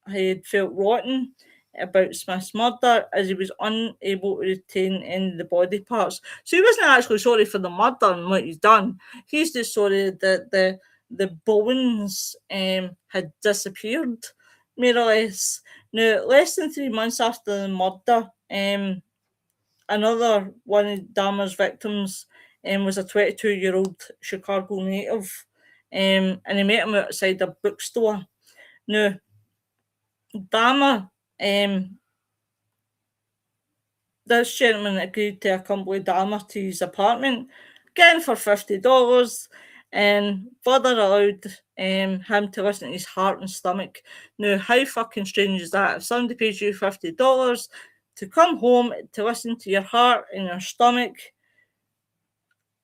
had felt rotten about Smith's murder as he was unable to retain any of the body parts. So he wasn't actually sorry for the murder and what he's done. He's just sorry that the bones had disappeared, more or less. Now, less than 3 months after the murder, another one of Dahmer's victims was a 22-year-old Chicago native, and he met him outside a bookstore. Now, Dahmer, this gentleman agreed to accompany Dahmer to his apartment, again for $50, and further allowed him to listen to his heart and stomach. Now, how fucking strange is that? If somebody pays you $50 to come home to listen to your heart and your stomach,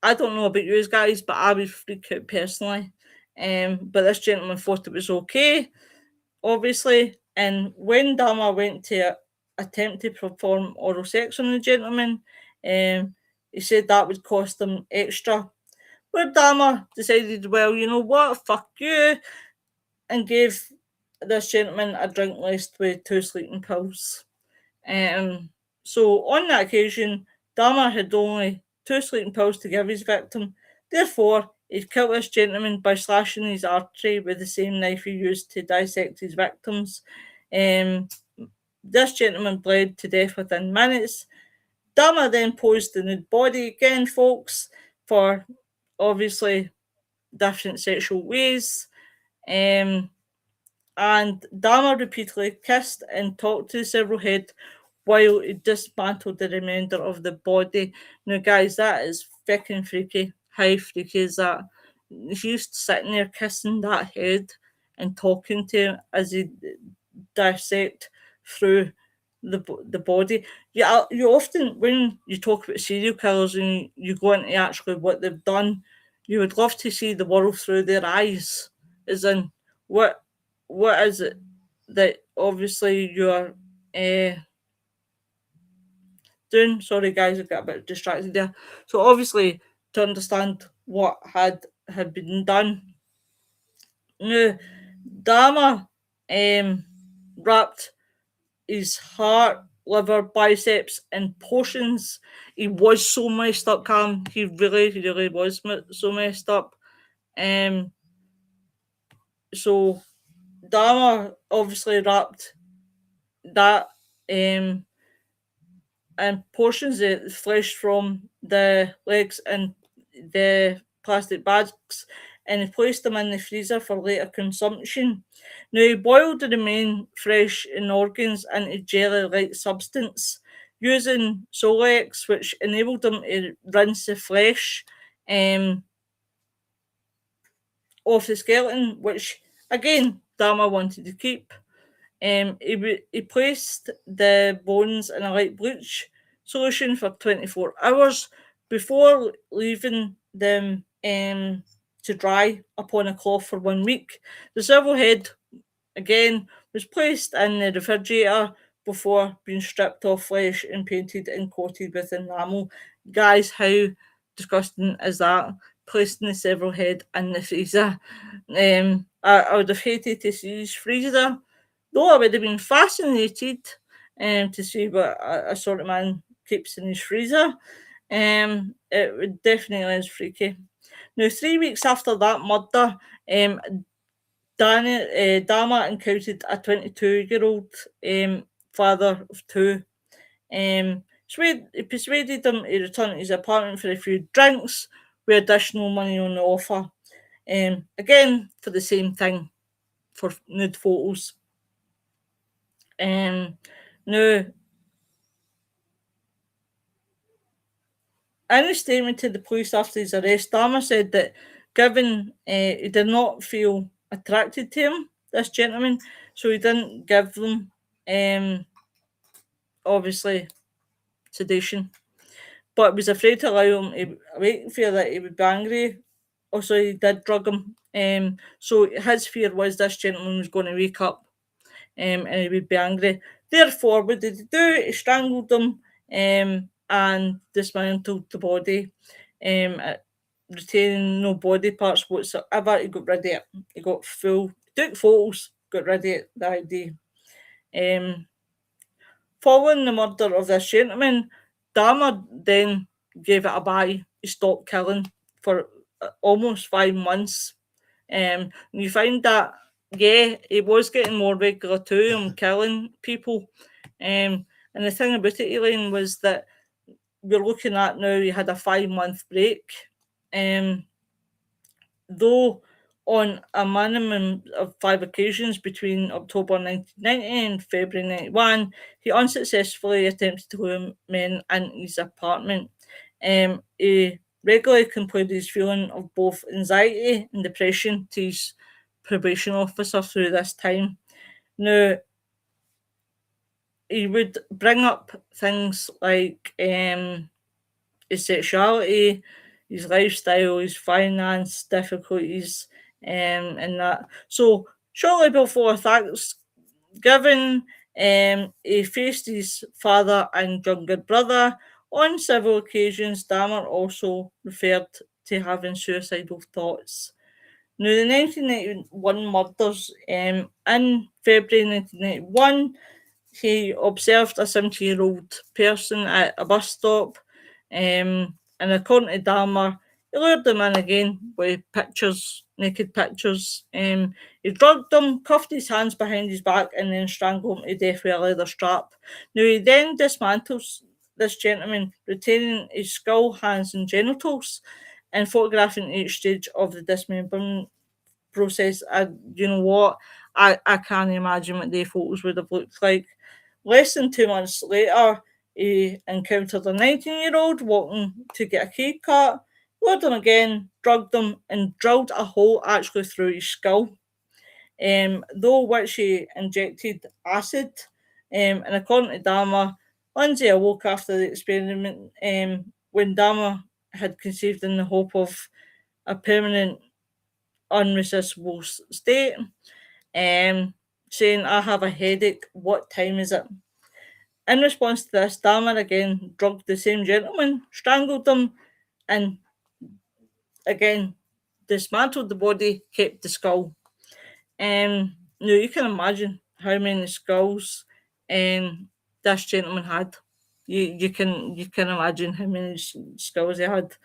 I don't know about you guys, but I would freak out personally. But this gentleman thought it was okay, obviously. And when Dahmer went to attempt to perform oral sex on the gentleman, he said that would cost him extra. Where Dahmer decided, well, you know what, fuck you, and gave this gentleman a drink laced with 2 sleeping pills. So on that occasion, Dahmer had only 2 sleeping pills to give his victim. Therefore, he'd killed this gentleman by slashing his artery with the same knife he used to dissect his victims. This gentleman bled to death within minutes. Dahmer then posed the nude body again, folks, for obviously different sexual ways. And Dahmer repeatedly kissed and talked to the several head while he dismantled the remainder of the body. Now, guys, that is freaking freaky. How freaky is that? He's sitting there kissing that head and talking to him as he dissect through the body. Yeah, you often, when you talk about serial killers and you go into actually what they've done, you would love to see the world through their eyes. As in, what is it that obviously you're doing? Sorry, guys, I got a bit distracted there. So obviously, to understand what had been done. Now, Dahmer wrapped his heart, liver, biceps, and portions. He was so messed up, Cam. He really was so messed up. So Dahmer obviously wrapped that and portions of the flesh from the legs and the plastic bags, and he placed them in the freezer for later consumption. Now, he boiled the remaining flesh and organs into jelly-like substance using Solex, which enabled him to rinse the flesh off the skeleton, which, again, Dahmer wanted to keep. He placed the bones in a light bleach solution for 24 hours before leaving them to dry upon a cloth for 1 week. The several head, again, was placed in the refrigerator before being stripped off flesh and painted and coated with enamel. Guys, how disgusting is that? Placing the several head in the freezer. I would have hated to see his freezer, though I would have been fascinated to see what a sort of man keeps in his freezer. It would definitely is freaky. Now, 3 weeks after that murder, Dahmer encountered a 22-year-old father of 2. He persuaded him to return to his apartment for a few drinks with additional money on the offer. Again, for the same thing, for nude photos. Now, in a statement to the police after his arrest, Dahmer said that given he did not feel attracted to him, this gentleman, so he didn't give them, obviously, sedation, but was afraid to allow him to wake, fear that he would be angry. Also, he did drug him. So his fear was this gentleman was going to wake up, and he would be angry. Therefore, what did he do? He strangled them, and dismantled the body, retaining no body parts whatsoever. He got rid of it. He got full, took photos, got rid of it that day. Following the murder of this gentleman, Dahmer then gave it a bye. He stopped killing for almost 5 months. You find that, yeah, he was getting more regular too and killing people. And the thing about it, Elaine, was that we're looking at now, he had a 5 month break. Though on a minimum of 5 occasions between October 1990 and February 91, he unsuccessfully attempted to lure men into his apartment. He regularly complained his feeling of both anxiety and depression to his probation officer through this time. Now, he would bring up things like his sexuality, his lifestyle, his finance difficulties, and that. So shortly before Thanksgiving, he faced his father and younger brother. On several occasions, Dahmer also referred to having suicidal thoughts. Now, the 1991 murders, in February 1991, he observed a 70-year-old person at a bus stop, and according to Dahmer, he lured them in again with pictures, naked pictures. He drugged them, cuffed his hands behind his back, and then strangled him to death with a leather strap. Now, he then dismantles this gentleman, retaining his skull, hands, and genitals, and photographing each stage of the dismemberment process. You know what? I can't imagine what the photos would have looked like. Less than 2 months later, he encountered a 19-year-old walking to get a cake cut, lured him again, drugged him, and drilled a hole actually through his skull. Though which he injected acid, and according to Dahmer, Lindsay awoke after the experiment when Dahmer had conceived in the hope of a permanent unresistable state, saying, "I have a headache, what time is it?" In response to this, Dahmer again drugged the same gentleman, strangled them, and again dismantled the body, kept the skull. Now you can imagine how many skulls this gentleman had. You can imagine how many skulls he had.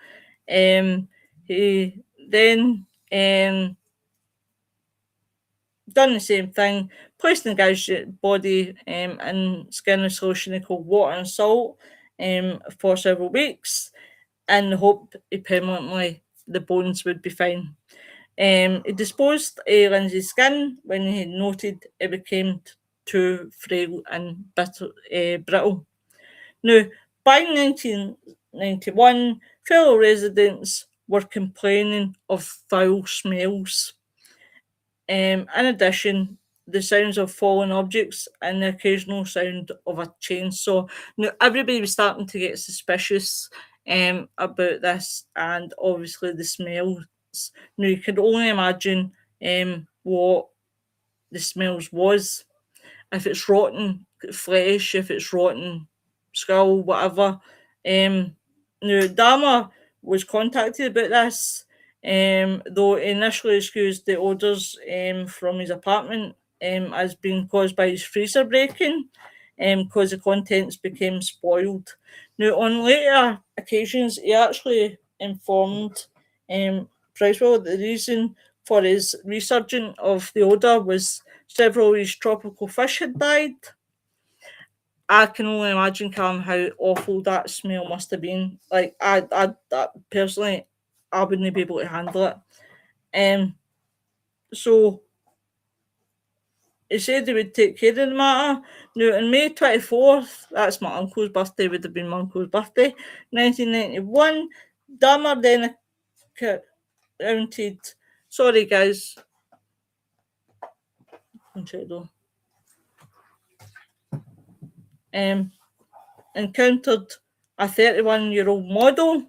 He then done the same thing, placed the guy's body in skin and solution in cold water and salt for several weeks in the hope permanently the bones would be fine. He disposed of Lindsay's skin when he noted it became too frail and brittle. Now, by 1991, fellow residents were complaining of foul smells. In addition, the sounds of falling objects and the occasional sound of a chainsaw. Now, everybody was starting to get suspicious about this, and obviously the smells. Now, you could only imagine what the smells was. If it's rotten flesh, if it's rotten skull, whatever. Now, Dahmer was contacted about this, though he initially excused the odours from his apartment as being caused by his freezer breaking, because the contents became spoiled. Now, on later occasions, he actually informed Bricewell that the reason for his resurgence of the odour was several of his tropical fish had died. I can only imagine, Cam, how awful that smell must have been. Like, I personally, I wouldn't be able to handle it. So he said he would take care of the matter. Now, on May 24th, that's my uncle's birthday, would have been my uncle's birthday, 1991, Dahmer then accounted, sorry guys, encountered a 31-year-old model.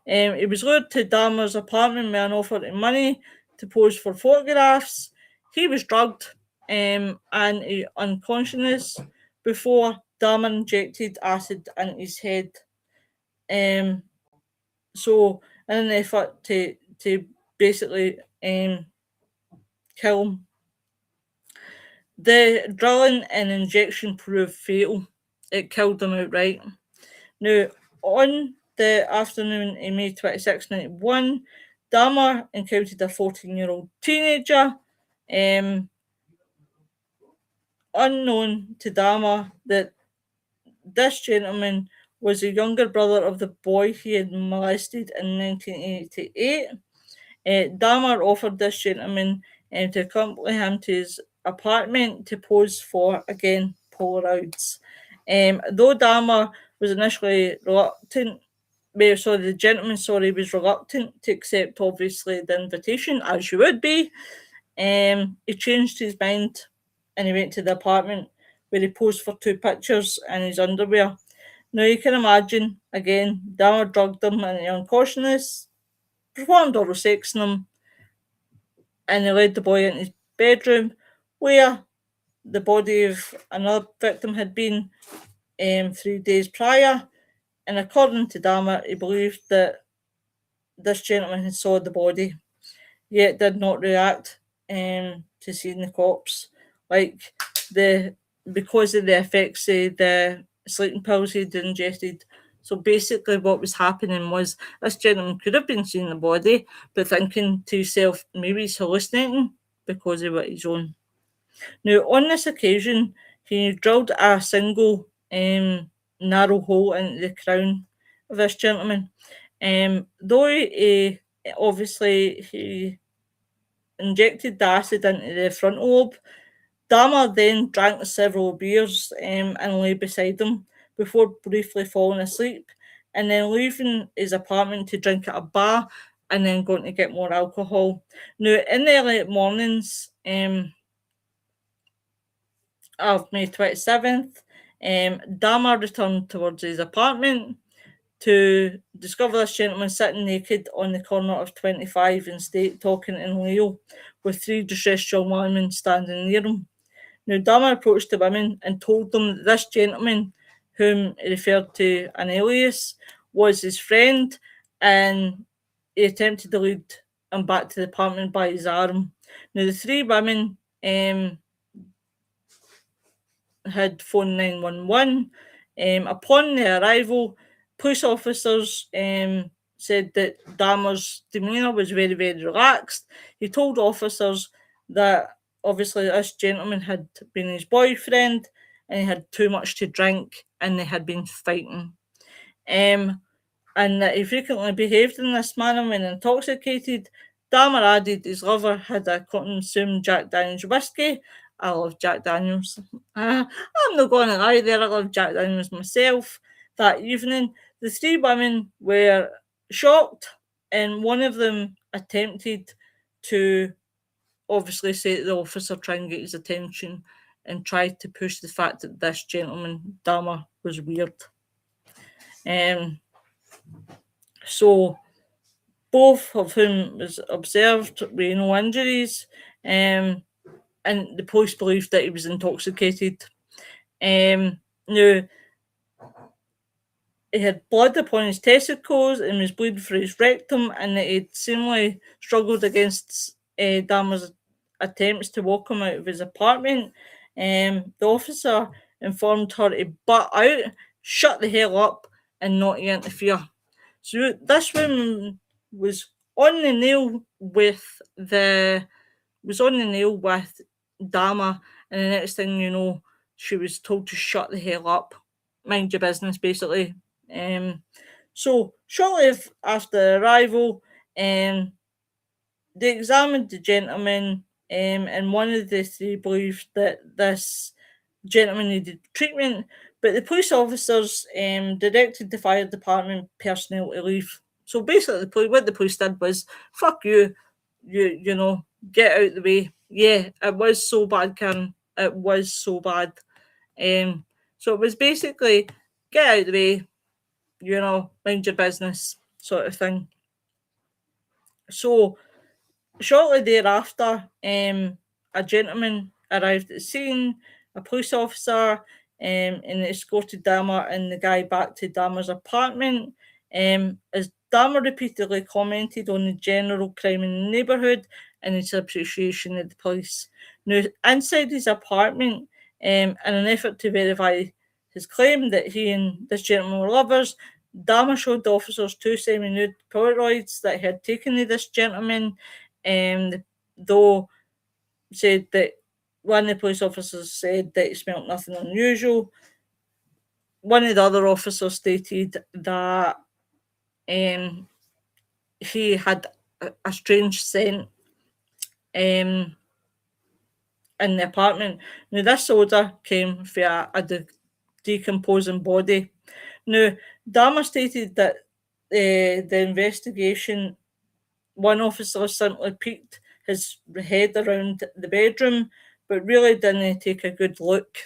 He was lured to Dahmer's apartment with an offer of money to pose for photographs. He was drugged and unconscious before Dahmer injected acid in his head. So, in an effort to basically kill him. The drilling and injection proved fatal. It killed him outright. Now, on the afternoon of May 26, 1991, Dahmer encountered a 14-year-old teenager. Unknown to Dahmer that this gentleman was the younger brother of the boy he had molested in 1988. Dahmer offered this gentleman to accompany him to his apartment to pose for, again, Polaroids. Though Dahmer was initially reluctant, the gentleman, was reluctant to accept, obviously, the invitation, as you would be. He changed his mind and he went to the apartment where he posed for 2 pictures in his underwear. Now, you can imagine, again, Dahmer drugged him into unconsciousness, performed oral sex on him, and he led the boy into his bedroom where the body of another victim had been 3 days prior. And according to Dahmer, he believed that this gentleman had saw the body, yet did not react to seeing the corpse. Because of the effects of the sleeping pills he'd ingested. So basically what was happening was this gentleman could have been seeing the body, but thinking to himself, maybe he's hallucinating because of what he's on. Now, on this occasion, he drilled a single narrow hole into the crown of this gentleman. Though he injected the acid into the frontal lobe, Dahmer then drank several beers and lay beside him before briefly falling asleep and then leaving his apartment to drink at a bar and then going to get more alcohol. Now, in the early mornings of May 27th, Dahmer returned towards his apartment to discover this gentleman sitting naked on the corner of 25 and State talking in Leo with 3 distressed young women standing near him. Now, Dahmer approached the women and told them that this gentleman, whom he referred to an alias, was his friend, and he attempted to lead him back to the apartment by his arm. Now, the 3 women had phoned 911. Upon their arrival, police officers said that Dahmer's demeanour was very, very relaxed. He told officers that obviously this gentleman had been his boyfriend and he had too much to drink and they had been fighting. And that he frequently behaved in this manner when intoxicated. Dahmer added his lover had consumed Jack Daniels whiskey. I love Jack Daniels. I'm not going to lie there, I love Jack Daniels myself. That evening, the 3 women were shocked and one of them attempted to obviously say to the officer, try and get his attention and tried to push the fact that this gentleman, Dahmer, was weird. So both of whom was observed with no injuries, and the police believed that he was intoxicated. Now, he had blood upon his testicles and was bleeding for his rectum, and that he'd seemingly struggled against Dahmer's attempts to walk him out of his apartment. The officer informed her to butt out, shut the hell up, and not to interfere. So this woman was on the nail with Dahmer, and the next thing you know, she was told to shut the hell up, mind your business, basically. So shortly after arrival, they examined the gentleman, and one of the 3 believed that this gentleman needed treatment, but the police officers directed the fire department personnel to leave. So basically, what the police did was, fuck you, you know, get out the way. Yeah, it was so bad, Karen. It was so bad. So it was basically get out of the way, mind your business sort of thing. So shortly thereafter, a gentleman arrived at the scene, a police officer, and escorted Dahmer and the guy back to Dahmer's apartment. As Dahmer repeatedly commented on the general crime in the neighbourhood and his appreciation of the police. Now, inside his apartment, in an effort to verify his claim that he and this gentleman were lovers, Dahmer showed the officers two semi-nude Polaroids that he had taken of this gentleman, though said that one of the police officers said that he smelt nothing unusual. One of the other officers stated that he had a strange scent in the apartment. Now, this odour came from a decomposing body. Now, Dahmer stated that the investigation, one officer simply peeked his head around the bedroom, but really didn't take a good look.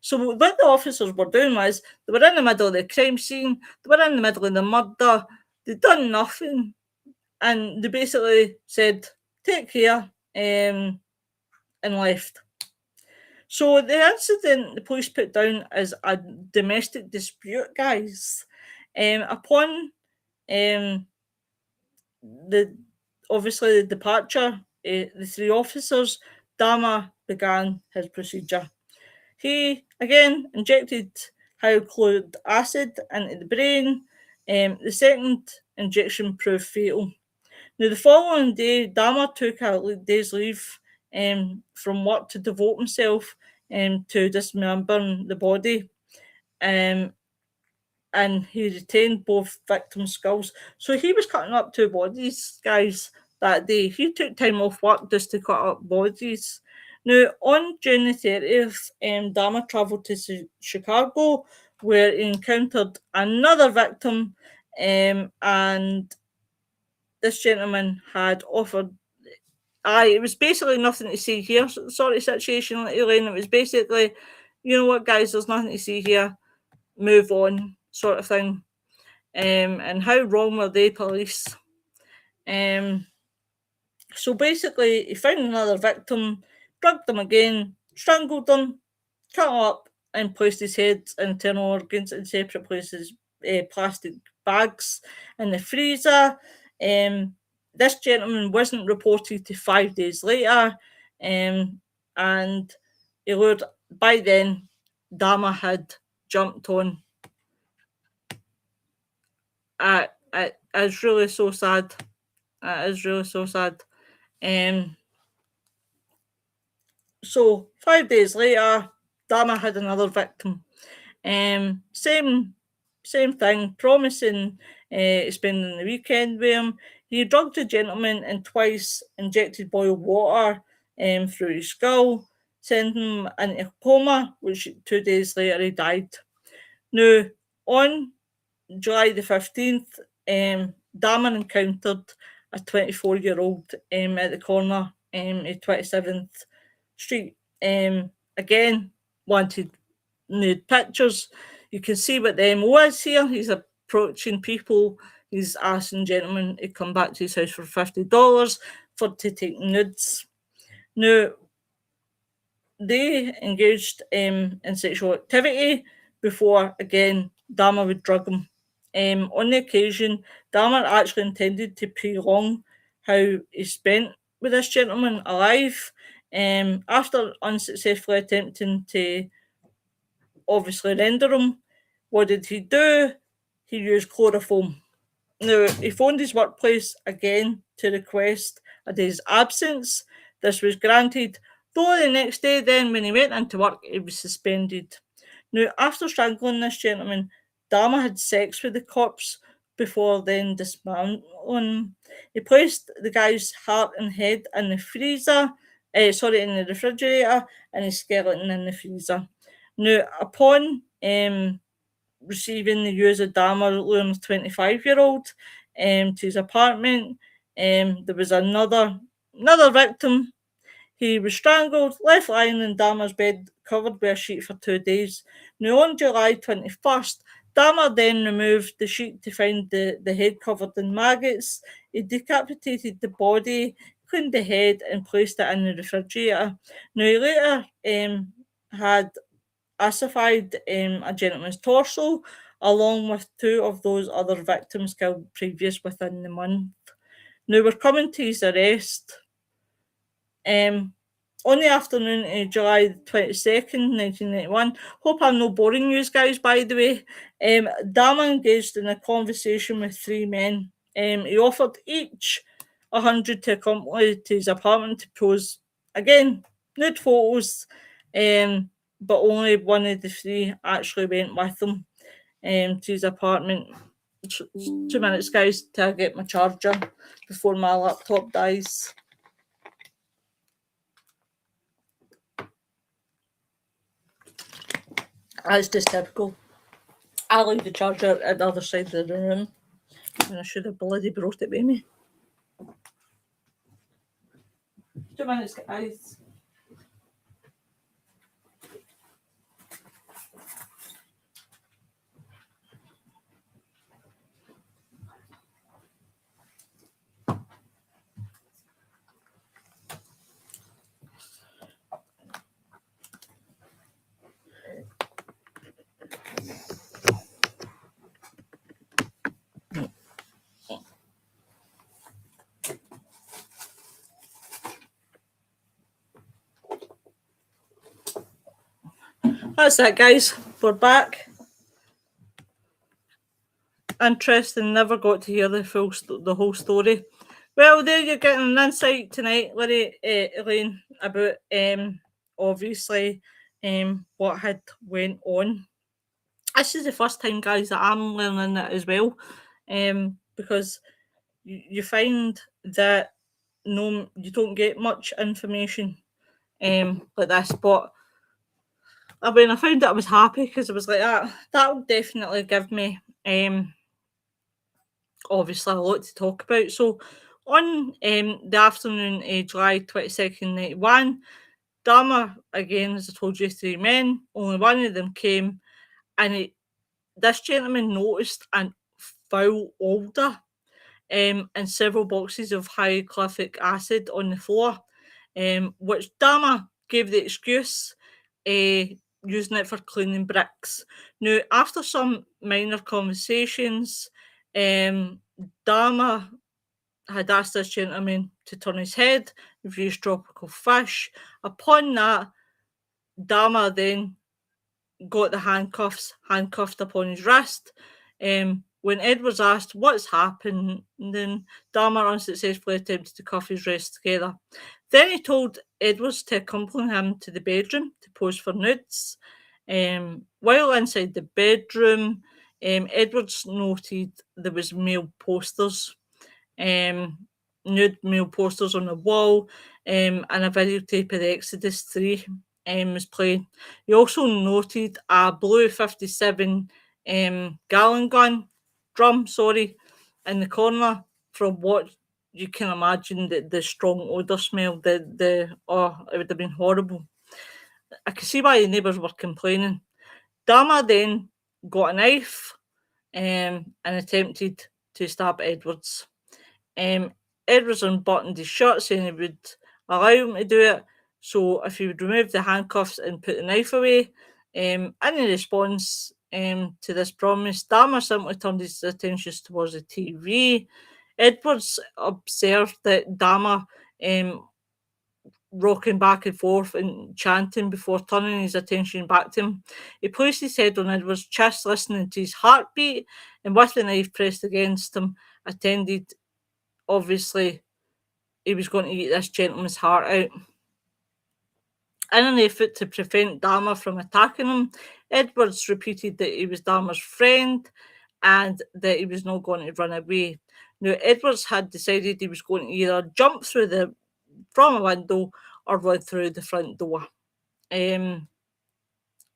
So what the officers were doing was, they were in the middle of the crime scene, they were in the middle of the murder, they'd done nothing, and they basically said, take care, and left. So the incident the police put down as a domestic dispute, guys. Upon the obviously the departure, the three officers, Dahmer began his procedure. He again injected hydrochloric acid into the brain. The second injection proved fatal. Now, the following day, Dahmer took a day's leave from work to devote himself to dismembering the body. And he retained both victims' skulls. So he was cutting up two bodies, guys, that day. He took time off work just to cut up bodies. Now, on June the 30th, Dahmer travelled to Chicago, where he encountered another victim, and this gentleman had offered. It was basically nothing to see here sort of situation, like Elaine. It was basically, you know what, guys, there's nothing to see here, move on, sort of thing. And how wrong were they, police? So basically, he found another victim, drugged them again, strangled them, cut him up, and placed his head and internal organs in separate places, plastic bags in the freezer. This gentleman wasn't reported to 5 days later, and he lured, by then, Dahmer had jumped on. It's really so sad. It is really so sad. So 5 days later, Dahmer had another victim. Same thing, promising spending the weekend with him. He drugged a gentleman and twice injected boiled water through his skull, sending him into a coma, which 2 days later he died. Now, on July the 15th, Dahmer encountered a 24-year-old at the corner of 27th Street. Again, wanted nude pictures. You can see what the MO is here. He's approaching people. He's asking gentlemen to come back to his house for $50 to take nudes. Now, they engaged in sexual activity before, again, Dahmer would drug him. On the occasion, Dahmer actually intended to prolong how he spent with this gentleman alive. After unsuccessfully attempting to obviously render him, what did he do? He used chloroform. Now, he phoned his workplace again to request a day's absence. This was granted, though the next day then, when he went into work, he was suspended. Now, after strangling this gentleman, Dahmer had sex with the corpse before then dismantling him. He placed the guy's heart and head in the freezer, in the refrigerator, and his skeleton in the freezer. Now, upon receiving the news of Dahmer luring a 25-year-old to his apartment, there was another victim. He was strangled, left lying in Dahmer's bed, covered with a sheet for 2 days. Now, on July 21st, Dahmer then removed the sheet to find the head covered in maggots. He decapitated the body, cleaned the head, and placed it in the refrigerator. Now, he later had ossified a gentleman's torso, along with two of those other victims killed previous within the month. Now, we're coming to his arrest. On the afternoon of July 22nd, 1991, hope I'm not boring you guys, by the way, Dahmer engaged in a conversation with three men. He offered each 100 to accompany to his apartment to pose, again, nude photos, but only one of the three actually went with him to his apartment. 2 minutes, guys, till I get my charger before my laptop dies. That's just typical. I leave the charger at the other side of the room, and I should have bloody brought it with me. 2 minutes, guys. That's it, guys. We're back. Interesting. Never got to hear the whole story. Well, there you're getting an insight tonight, Elaine, about obviously what had went on. This is the first time, guys, that I'm learning it as well, because you find that no, you don't get much information like this, but when I found it, I was happy because I was like, that will definitely give me obviously a lot to talk about. So on the afternoon of July 22nd, 91, Dahmer, again, as I told you, three men, only one of them came, and this gentleman noticed a foul odour and several boxes of hydrochloric acid on the floor, which Dahmer gave the excuse using it for cleaning bricks. Now, after some minor conversations, Dahmer had asked this gentleman to turn his head, review tropical fish. Upon that, Dahmer then got the handcuffed upon his wrist. When Edwards asked what's happened, then Dahmer unsuccessfully attempted to cuff his wrists together. Then he told Edwards to accompany him to the bedroom to pose for nudes. While inside the bedroom, Edwards noted there was male posters, nude male posters on the wall, and a videotape of the Exodus 3 was playing. He also noted a blue 57 gallon drum, in the corner. From what you can imagine, the strong odour smell, it would have been horrible. I could see why the neighbours were complaining. Dahmer then got a knife and attempted to stab Edwards. Edwards unbuttoned his shirt, saying he would allow him to do it, so if he would remove the handcuffs and put the knife away. In response to this promise, Dahmer simply turned his attentions towards the TV. Edwards observed that Dahmer rocking back and forth and chanting before turning his attention back to him. He placed his head on Edward's chest, listening to his heartbeat, and with the knife pressed against him, attended, obviously, he was going to eat this gentleman's heart out. In an effort to prevent Dahmer from attacking him, Edwards repeated that he was Dahmer's friend and that he was not going to run away. Now, Edwards had decided he was going to either jump from a window or run through the front door. When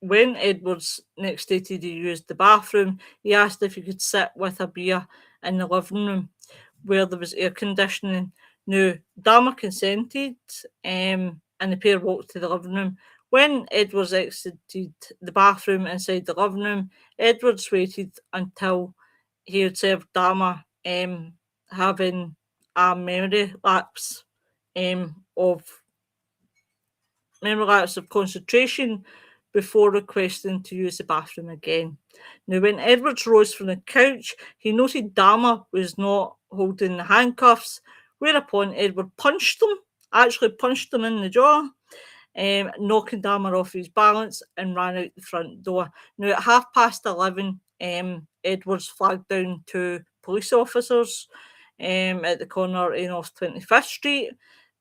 Edwards next stated he used the bathroom, he asked if he could sit with a beer in the living room where there was air conditioning. Now, Dahmer consented, and and the pair walked to the living room. When Edwards exited the bathroom inside the living room, Edwards waited until he observed Dahmer having a of memory lapse of concentration before requesting to use the bathroom again. Now, when Edwards rose from the couch, he noted Dahmer was not holding the handcuffs, whereupon Edward actually punched him in the jaw, knocking Dahmer off his balance and ran out the front door. Now, at 11:30, Edwards flagged down two police officers at the corner of North 25th Street.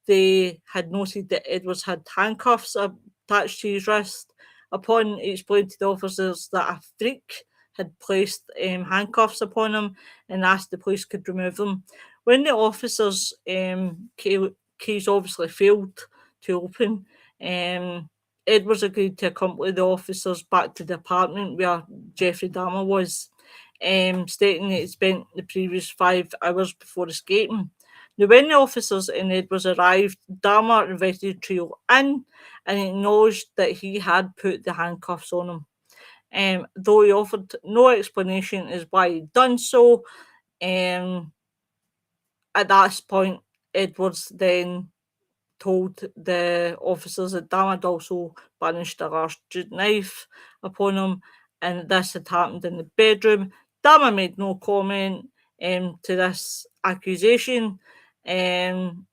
They had noted that Edwards had handcuffs attached to his wrist. Upon explaining to the officers that a freak had placed handcuffs upon him and asked the police could remove them. When the officers' keys obviously failed to open, Edwards agreed to accompany the officers back to the apartment where Jeffrey Dahmer was, stating that he spent the previous 5 hours before escaping. Now, when the officers and Edwards arrived, Dahmer invited the trio in and acknowledged that he had put the handcuffs on him. Though he offered no explanation as why he'd done so, at that point, Edwards then told the officers that Dahmer had also brandished a large knife upon him, and this had happened in the bedroom. Dahmer made no comment to this accusation, and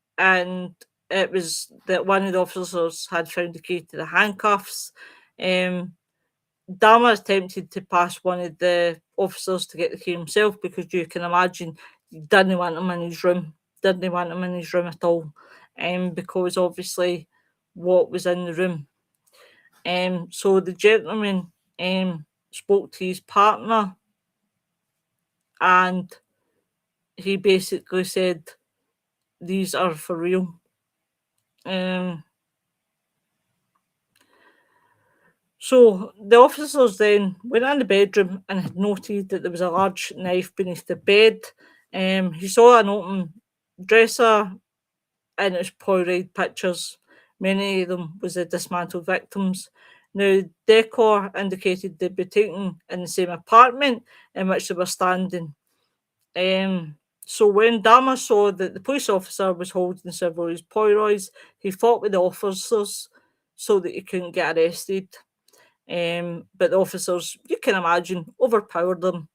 it was that one of the officers had found the key to the handcuffs. Dahmer attempted to pass one of the officers to get the key himself, because you can imagine he didn't want him in his room, at all, because obviously what was in the room. So the gentleman spoke to his partner, and he basically said, "These are for real." So the officers then went in the bedroom and had noted that there was a large knife beneath the bed. He saw an open dresser and it was Polaroid pictures. Many of them was the dismantled victims. Now, decor indicated they'd be taken in the same apartment in which they were standing. So when Dahmer saw that the police officer was holding several of his Polaroids, he fought with the officers so that he couldn't get arrested. But the officers, you can imagine, overpowered them,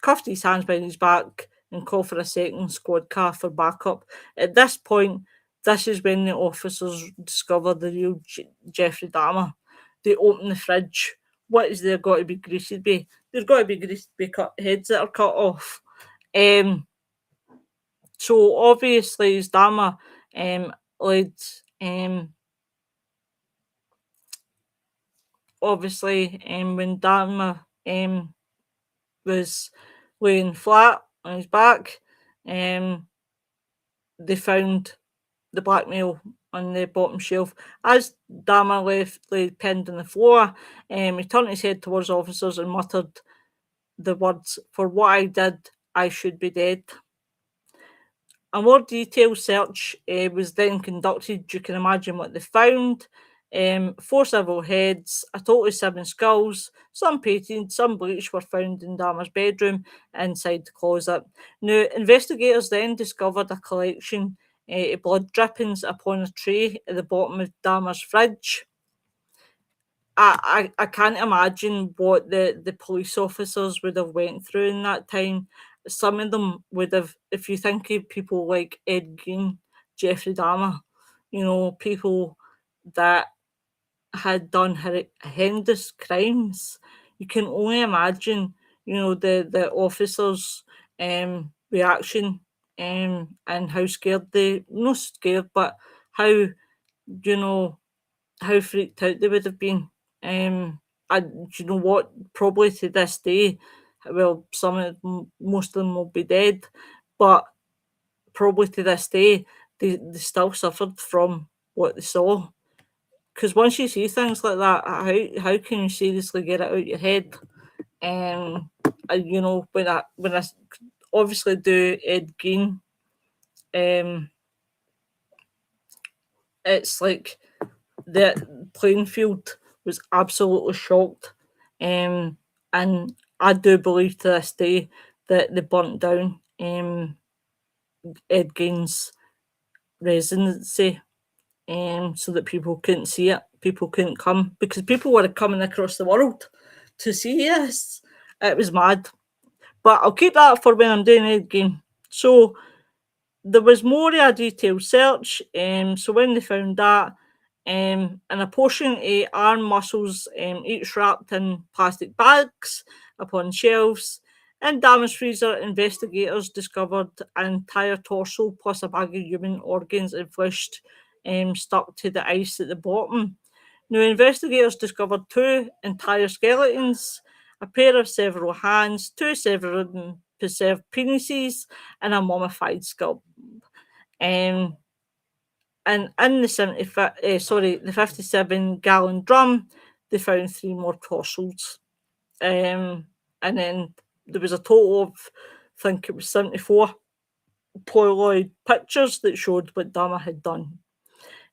cuffed his hands behind his back, and called for a second squad car for backup. At this point, this is when the officers discover the real Jeffrey Dahmer. They open the fridge. What is there got to be greeted by? There's got to be greeted by heads that are cut off. So obviously, as Dahmer led, when Dahmer was laying flat on his back, they found the blackmail on the bottom shelf. As Dahmer lay pinned on the floor, he turned his head towards officers and muttered the words, "For what I did, I should be dead." A more detailed search was then conducted. You can imagine what they found. 4 several heads, a total of 7 skulls, some painted, some bleached, were found in Dahmer's bedroom inside the closet. Now, investigators then discovered a collection of blood drippings upon a tray at the bottom of Dahmer's fridge. I can't imagine what the police officers would have went through in that time. Some of them would have, if you think of people like Ed Gein, Jeffrey Dahmer, people that had done horrendous crimes. You can only imagine, the officers' reaction, and how scared not scared, but how, how freaked out they would have been. And you know what? Probably to this day, well, most of them will be dead, but probably to this day, they still suffered from what they saw. Because once you see things like that, how can you seriously get it out your head? When I obviously do Ed Gein, It's like the playing field was absolutely shocked. And I do believe to this day that they burnt down Ed Gein's residency, so that people couldn't see it. People couldn't come because people were coming across the world to see this. It was mad. But I'll keep that for when I'm doing Ed Gein. So there was more of a detailed search. So when they found that, and a portion of arm muscles, each wrapped in plastic bags upon shelves. In Dahmer's freezer, investigators discovered an entire torso plus a bag of human organs and flesh stuck to the ice at the bottom. Now, investigators discovered two entire skeletons, a pair of several hands, two severed and preserved penises, and a mummified skull. Um, and in the the 57-gallon drum, they found three more torsos. And then there was a total of, I think it was 74 Polaroid pictures that showed what Dahmer had done.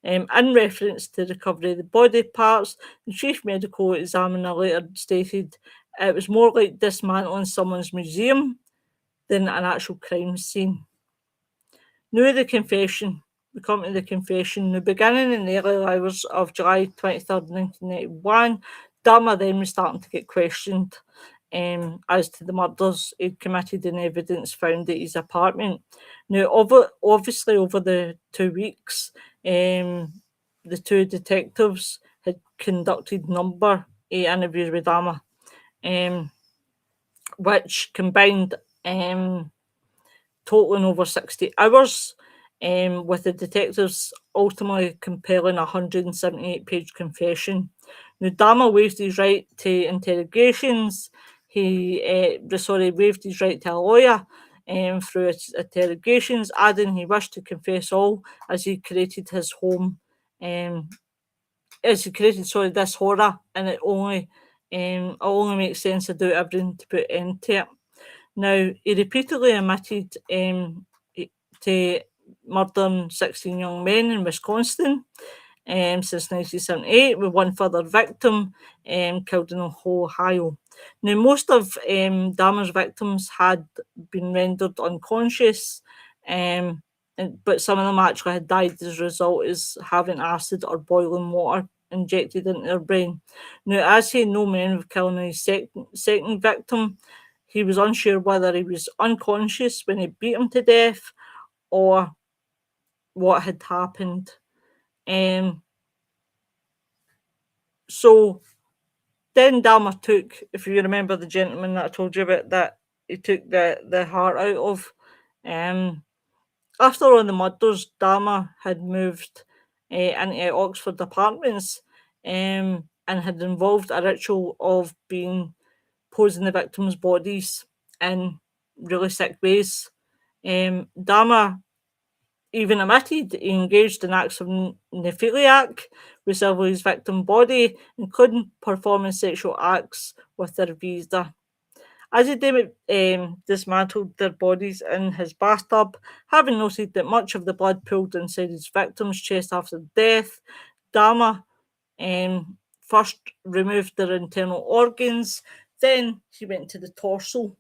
In reference to the recovery of the body parts, the chief medical examiner later stated it was more like dismantling someone's museum than an actual crime scene. Now the confession. We come to the confession. Now, beginning in the early hours of July 23rd, 1981, Dahmer then was starting to get questioned as to the murders he'd committed and evidence found at his apartment. Now, obviously, over the 2 weeks, the two detectives had conducted number of interviews with Dahmer, which combined totaling over 60 hours, with the detectives ultimately compiling a 178-page confession. Now, Dahmer waived his right to interrogations. He waived his right to a lawyer through his interrogations, adding he wished to confess all as he created his home, as he created this horror, and it only makes sense to do everything to put end to it. Now, he repeatedly admitted to murdering 16 young men in Wisconsin since 1978, with one further victim killed in Ohio. Now, most of Dahmer's victims had been rendered unconscious, but some of them actually had died as a result of having acid or boiling water injected into their brain. Now, as he had no memory of killing his second victim, he was unsure whether he was unconscious when he beat him to death or what had happened. So then Dahmer took, if you remember the gentleman that I told you about, that he took the heart out of. After all the murders, Dahmer had moved into Oxford apartments and had involved a ritual of posing the victims' bodies in really sick ways. Dahmer even admitted he engaged in acts of nephiliac with several of his victim body, including performing sexual acts with their visa. As he dismantled their bodies in his bathtub, having noted that much of the blood pooled inside his victim's chest after death, Dahmer first removed their internal organs, then he went to the torso,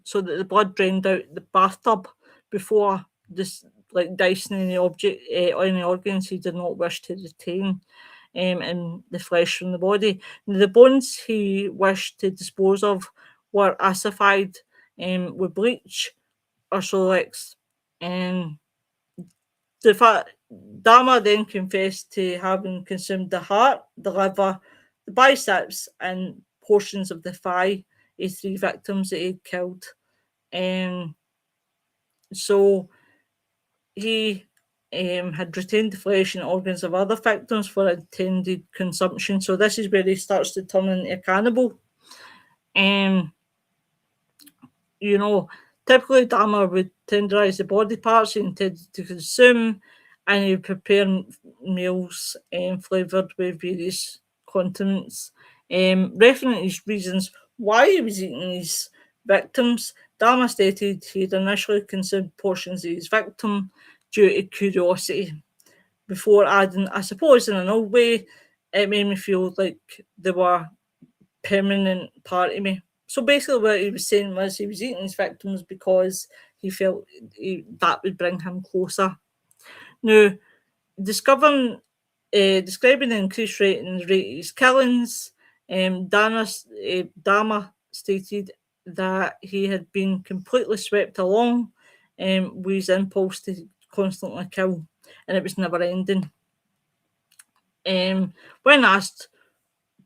so that the blood drained out the bathtub before dicing any organs he did not wish to retain in the flesh from the body. Now, the bones he wished to dispose of were acidified with bleach or Solex. The fact Dahmer then confessed to having consumed the heart, the liver, the biceps, and portions of the thigh of three victims that he'd killed. So he had retained the flesh and organs of other victims for intended consumption. So this is where he starts to turn into a cannibal. Typically Dahmer would tenderize the body parts he intended to consume, and he would prepare meals flavoured with various condiments. Referring his reasons why he was eating his victims, Dahmer stated he had initially consumed portions of his victim due to curiosity. before adding, I suppose in an old way, it made me feel like they were permanent part of me. So basically, what he was saying was he was eating his victims because he felt that would bring him closer. Now, describing the increased rate in the rate of his killings, Dahmer stated that he had been completely swept along with his impulse to constantly kill, and it was never ending. When asked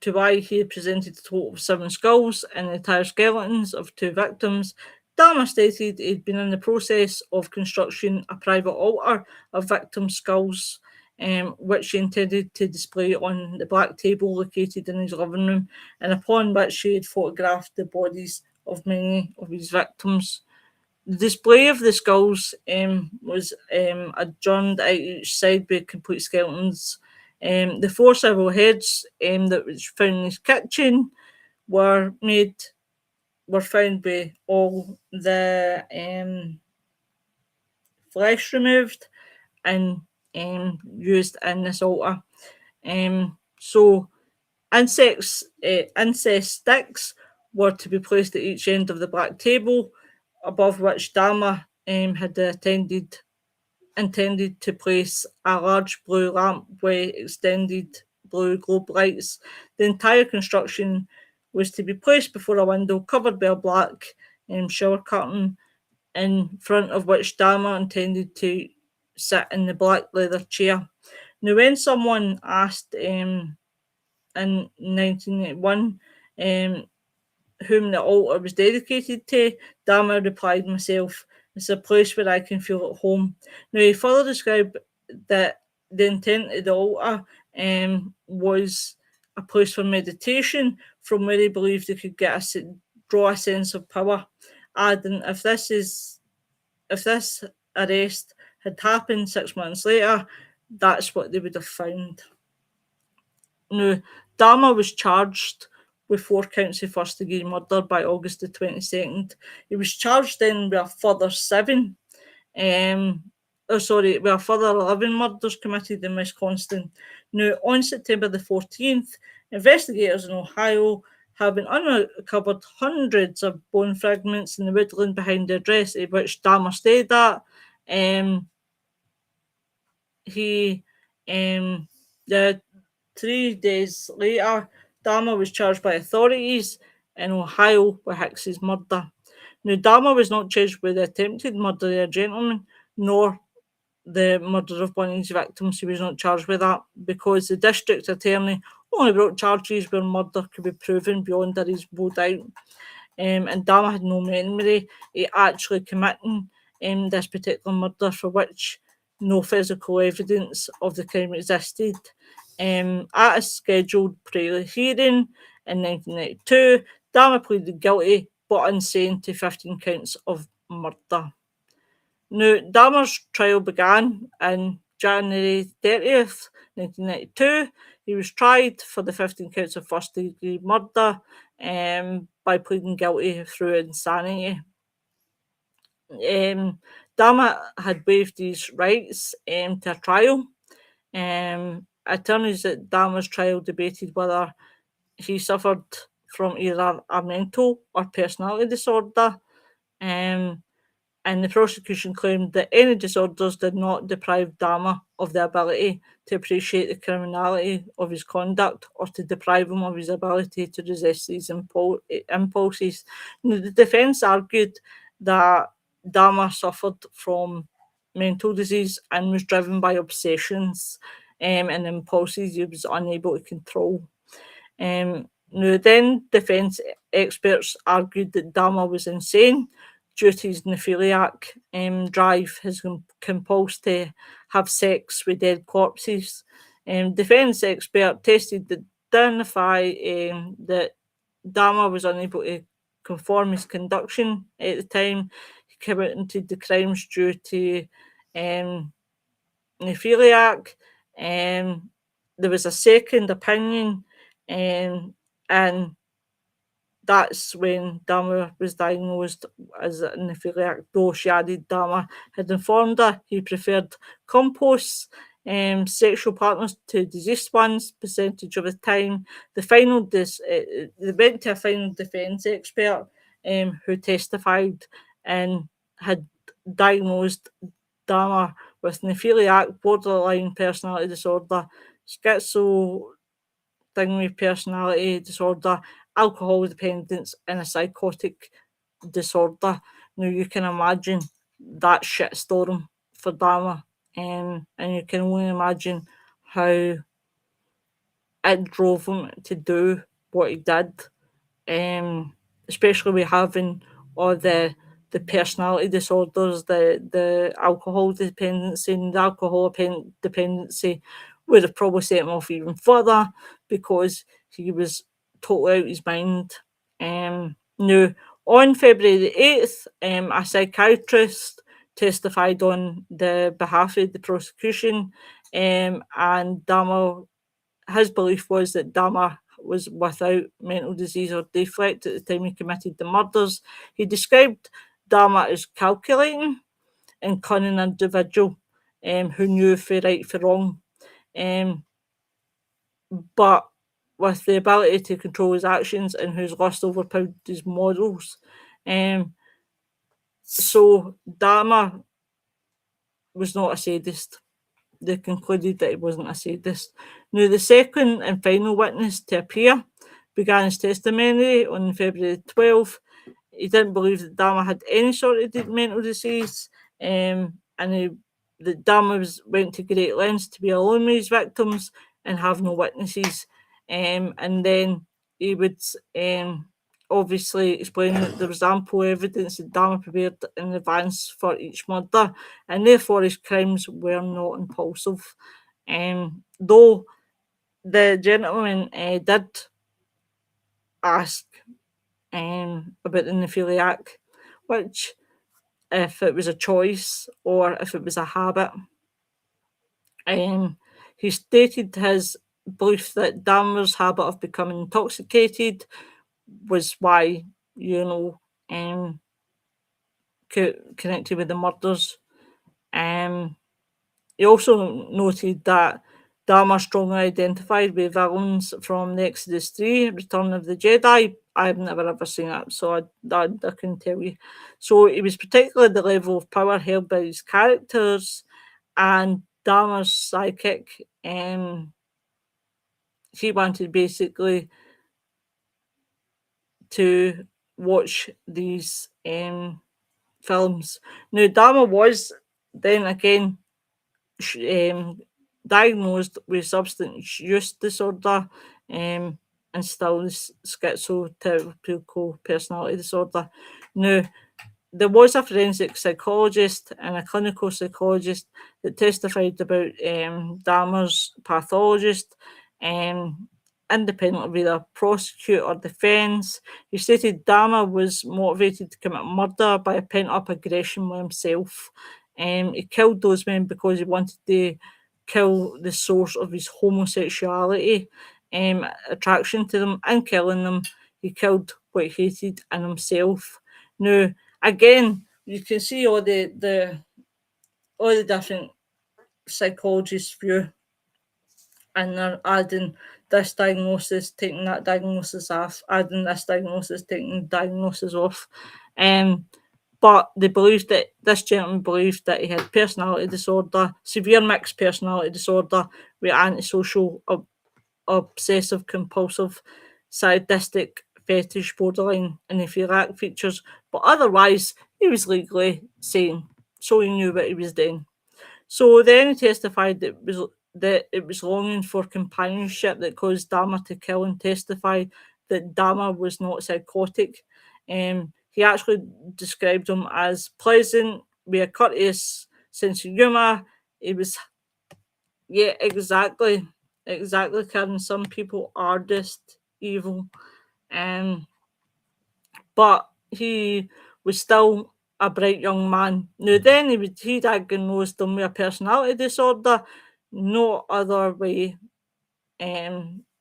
to why he had presented a total of 7 skulls and the entire skeletons of 2 victims, Dahmer stated he'd been in the process of constructing a private altar of victim skulls, which he intended to display on the black table located in his living room, and upon which he had photographed the bodies of many of his victims. The display of the skulls was adjourned at each side with complete skeletons. The 4 several heads that was found in his kitchen were found with all the flesh removed and used in this altar. So incest sticks were to be placed at each end of the black table, above which Dahmer had intended to place a large blue lamp with extended blue globe lights. The entire construction was to be placed before a window covered by a black shower curtain, in front of which Dahmer intended to sit in the black leather chair. Now, when someone asked in 1981 whom the altar was dedicated to, Dahmer replied, "Myself. It's a place where I can feel at home." Now, he further described that the intent of the altar was a place for meditation, from where he believed he could draw a sense of power, adding, if this arrest had happened 6 months later, that's what they would have found. Now, Dahmer was charged with 4 counts of first-degree murder by August the 22nd. He was charged then with a further 7, with a further 11 murders committed in Wisconsin. Now, on September the 14th, investigators in Ohio, having uncovered hundreds of bone fragments in the woodland behind the address at which Dahmer stayed at, the 3 days later, Dahmer was charged by authorities in Ohio with Hicks's murder. Now, Dahmer was not charged with the attempted murder of a gentleman, nor the murder of one of his victims. He was not charged with that because the district attorney only brought charges where murder could be proven beyond a reasonable doubt. And Dahmer had no memory of actually committing this particular murder, for which no physical evidence of the crime existed. At a scheduled pre-hearing in 1992, Dahmer pleaded guilty but insane to 15 counts of murder. Now, Dahmer's trial began on January 30th, 1992. He was tried for the 15 counts of first-degree murder by pleading guilty through insanity. Dahmer had waived his rights to a trial. Attorneys at Dahmer's trial debated whether he suffered from either a mental or personality disorder, and the prosecution claimed that any disorders did not deprive Dahmer of the ability to appreciate the criminality of his conduct or to deprive him of his ability to resist these impulses. Now, the defence argued that Dahmer suffered from mental disease and was driven by obsessions and impulses he was unable to control. Now, then defence experts argued that Dahmer was insane due to his nephiliac drive, his compulsion to have sex with dead corpses. Defence expert tested to identify that Dahmer was unable to conform his conduction at the time he committed the crimes due to nephiliac. There was a second opinion, and that's when Dahmer was diagnosed as a nephiliac, though she added Dahmer had informed her he preferred compost sexual partners to deceased ones, percentage of the time. They went to a final defence expert who testified and had diagnosed Dahmer with nephiliac, borderline personality disorder, schizo personality disorder, alcohol dependence, and a psychotic disorder. Now you can imagine that shitstorm for Dahmer, and you can only imagine how it drove him to do what he did, especially with having all the personality disorders, the alcohol dependency, and the dependency would have probably set him off even further because he was totally out of his mind. Now, on February the 8th, a psychiatrist testified on the behalf of the prosecution, and Dahmer, his belief was that Dahmer was without mental disease or defect at the time he committed the murders. He described Dahmer as calculating and cunning individual, who knew for right for wrong, um, but with the ability to control his actions and whose lust overpowered his morals. Um, so Dahmer was not a sadist. They concluded that he wasn't a sadist. Now, the second and final witness to appear began his testimony on February 12th. He didn't believe that Dahmer had any sort of mental disease, that Dahmer went to great lengths to be alone with his victims and have no witnesses. And then he would obviously explain that there was ample evidence that Dahmer prepared in advance for each murder, and therefore his crimes were not impulsive. Though the gentleman did ask about the nephiliac, which, if it was a choice or if it was a habit. He stated his belief that Dahmer's habit of becoming intoxicated was why, connected with the murders. He also noted that Dahmer strongly identified with villains from the Exodus 3, Return of the Jedi. I've never ever seen that, so I couldn't tell you. So it was particularly the level of power held by his characters, and Dahmer's psychic. He wanted basically to watch these films. Now, Dahmer was then again diagnosed with substance use disorder, and still schizotypical personality disorder. Now, there was a forensic psychologist and a clinical psychologist that testified about Dahmer's pathologist, independent of either prosecute or defence. He stated Dahmer was motivated to commit murder by a pent-up aggression with himself. He killed those men because he wanted to kill the source of his homosexuality, attraction to them, and killing them, he killed what he hated in himself. Now, again, you can see all the different psychologists' view, and they're adding this diagnosis, taking that diagnosis off, adding this diagnosis, taking the diagnosis off. But they believed that this gentleman believed that he had personality disorder, severe mixed personality disorder with antisocial, obsessive compulsive, sadistic, fetish, borderline, and nephiliac features. But otherwise, he was legally sane, so he knew what he was doing. So then he testified that it was longing for companionship that caused Dahmer to kill, and testified that Dahmer was not psychotic. He actually described him as pleasant, with a courteous sense of humour. He was, yeah, exactly, Karen. Some people are just evil, but he was still a bright young man. Now then, he diagnosed him with a personality disorder, no other way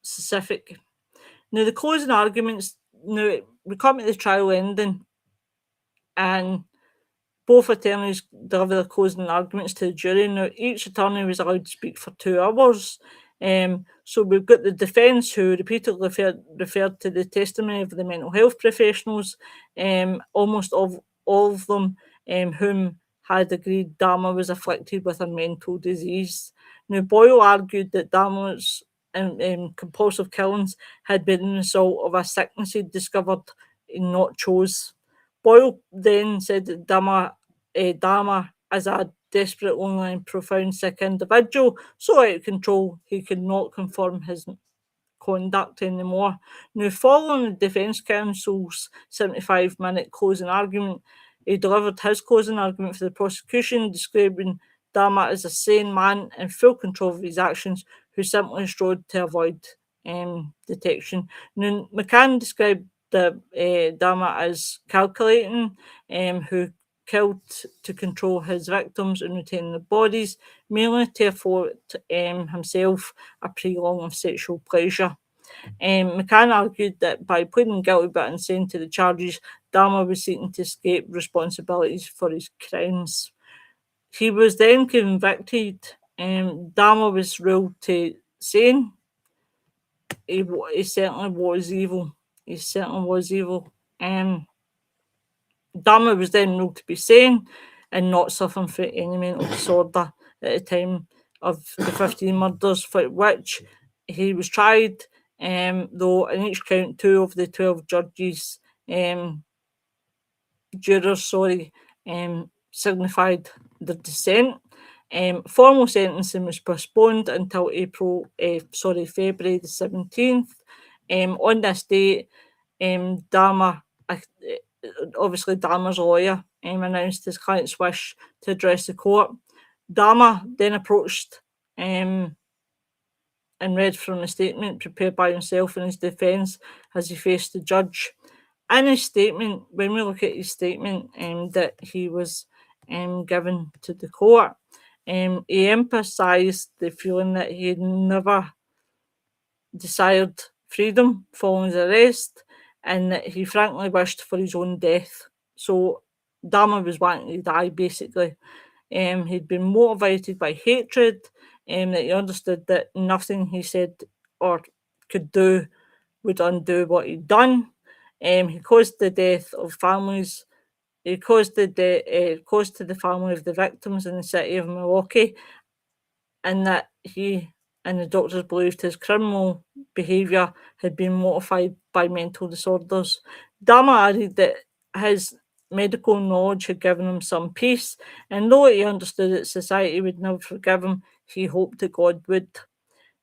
specific. Now, the closing arguments, now we come to the trial ending, and Both attorneys delivered their closing arguments to the jury. Now, each attorney was allowed to speak for 2 hours. So we've got the defence, who repeatedly referred to the testimony of the mental health professionals, almost all of them whom had agreed Dahmer was afflicted with a mental disease. Now, Boyle argued that Dahmer's compulsive killings had been the result of a sickness he'd discovered and not chose. Boyle then said that Dahmer, as a desperate, lonely and profound sick individual, so out of control he could not confirm his conduct anymore. Now, following the defence counsel's 75-minute closing argument, he delivered his closing argument for the prosecution, describing Dahmer as a sane man in full control of his actions, who simply strove to avoid detection. Now, McCann described Dahmer as calculating, who killed to control his victims and retain their bodies, mainly to afford himself a prolong of sexual pleasure. McCann argued that by pleading guilty but insane to the charges, Dahmer was seeking to escape responsibilities for his crimes. He was then convicted. Dahmer was ruled to sane. He certainly was evil. He certainly was evil. Dahmer was then ruled to be sane and not suffering from any mental disorder at the time of the 15 murders, for which he was tried, though in each count 2 of the 12 jurors signified their dissent. Formal sentencing was postponed until February the 17th. On this date, Dahmer, obviously Dahmer's lawyer, announced his client's wish to address the court. Dahmer then approached and read from a statement prepared by himself in his defence as he faced the judge. In his statement, when we look at his statement that he was given to the court, he emphasised the feeling that he had never desired freedom following his arrest, and that he frankly wished for his own death. So Dahmer was wanting to die, basically. He'd been motivated by hatred, that he understood that nothing he said or could do would undo what he'd done. He caused the death of families. He caused to the family of the victims in the city of Milwaukee, and that he and the doctors believed his criminal behaviour had been motivated by mental disorders. Dahmer added that his medical knowledge had given him some peace, and though he understood that society would never forgive him, he hoped that God would.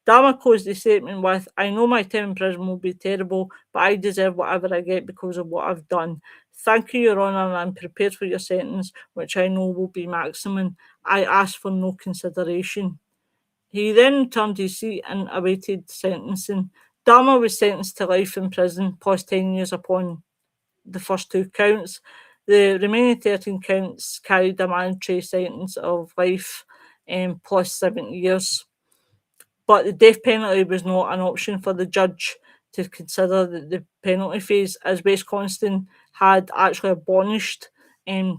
Dahmer closed the statement with, "I know my time in prison will be terrible, but I deserve whatever I get because of what I've done. Thank you, Your Honour, and I'm prepared for your sentence, which I know will be maximum. I ask for no consideration." He then returned to his seat and awaited sentencing. Dahmer was sentenced to life in prison, plus 10 years upon the first 2 counts. The remaining 13 counts carried a mandatory sentence of life plus 70 years. But the death penalty was not an option for the judge to consider the penalty phase, as Wisconsin had actually abolished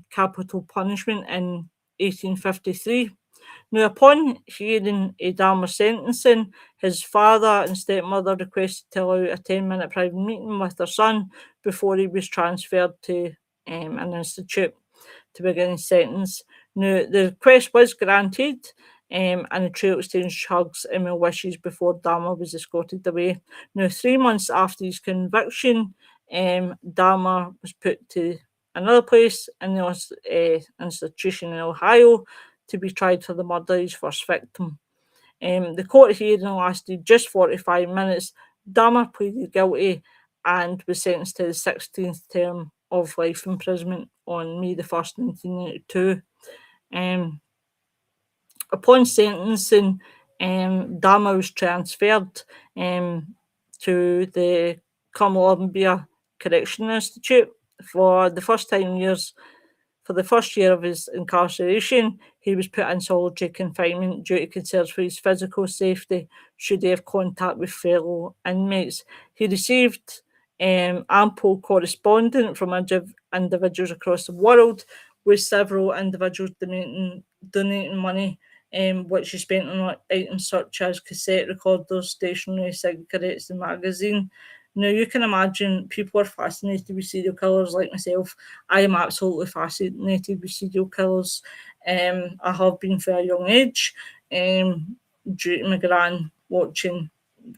capital punishment in 1853. Now, upon hearing Dahmer's sentencing, his father and stepmother requested to allow a 10-minute private meeting with their son before he was transferred to an institute to begin his sentence. Now, the request was granted, and the trio exchanged hugs and well wishes before Dahmer was escorted away. Now, 3 months after his conviction, Dahmer was put to another place in the institution in Ohio to be tried for the murder of his first victim. The court hearing lasted just 45 minutes. Dahmer pleaded guilty and was sentenced to the 16th term of life imprisonment on May the 1st, 1992. Upon sentencing, Dahmer was transferred to the Columbia Correctional Institute. For the first year of his incarceration, he was put in solitary confinement due to concerns for his physical safety should he have contact with fellow inmates. He received ample correspondence from individuals across the world, with several individuals donating money, which he spent on items such as cassette recorders, stationery, cigarettes, and magazine. Now, you can imagine people are fascinated with serial killers like myself. I am absolutely fascinated with serial killers. I have been for a young age, due to my gran watching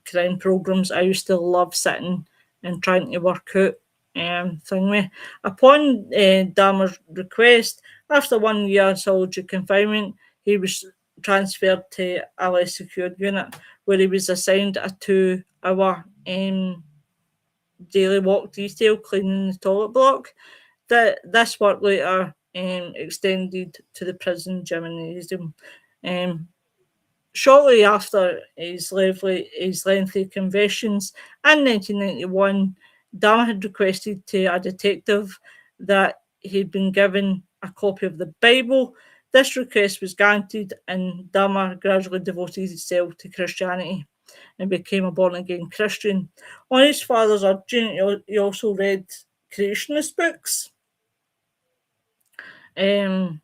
crime programs. I used to love sitting and trying to work out thing with. Upon Dahmer's request, after 1 year solitary confinement, he was transferred to a less secured unit where he was assigned a 2 hour daily walk detail cleaning the toilet block. This work later extended to the prison gymnasium. Um, Shortly after his lengthy confessions in 1991, Dahmer had requested to a detective that he'd been given a copy of the Bible. This request was granted, and Dahmer gradually devoted himself to Christianity and became a born again Christian. On his father's urging, he also read creationist books. Um,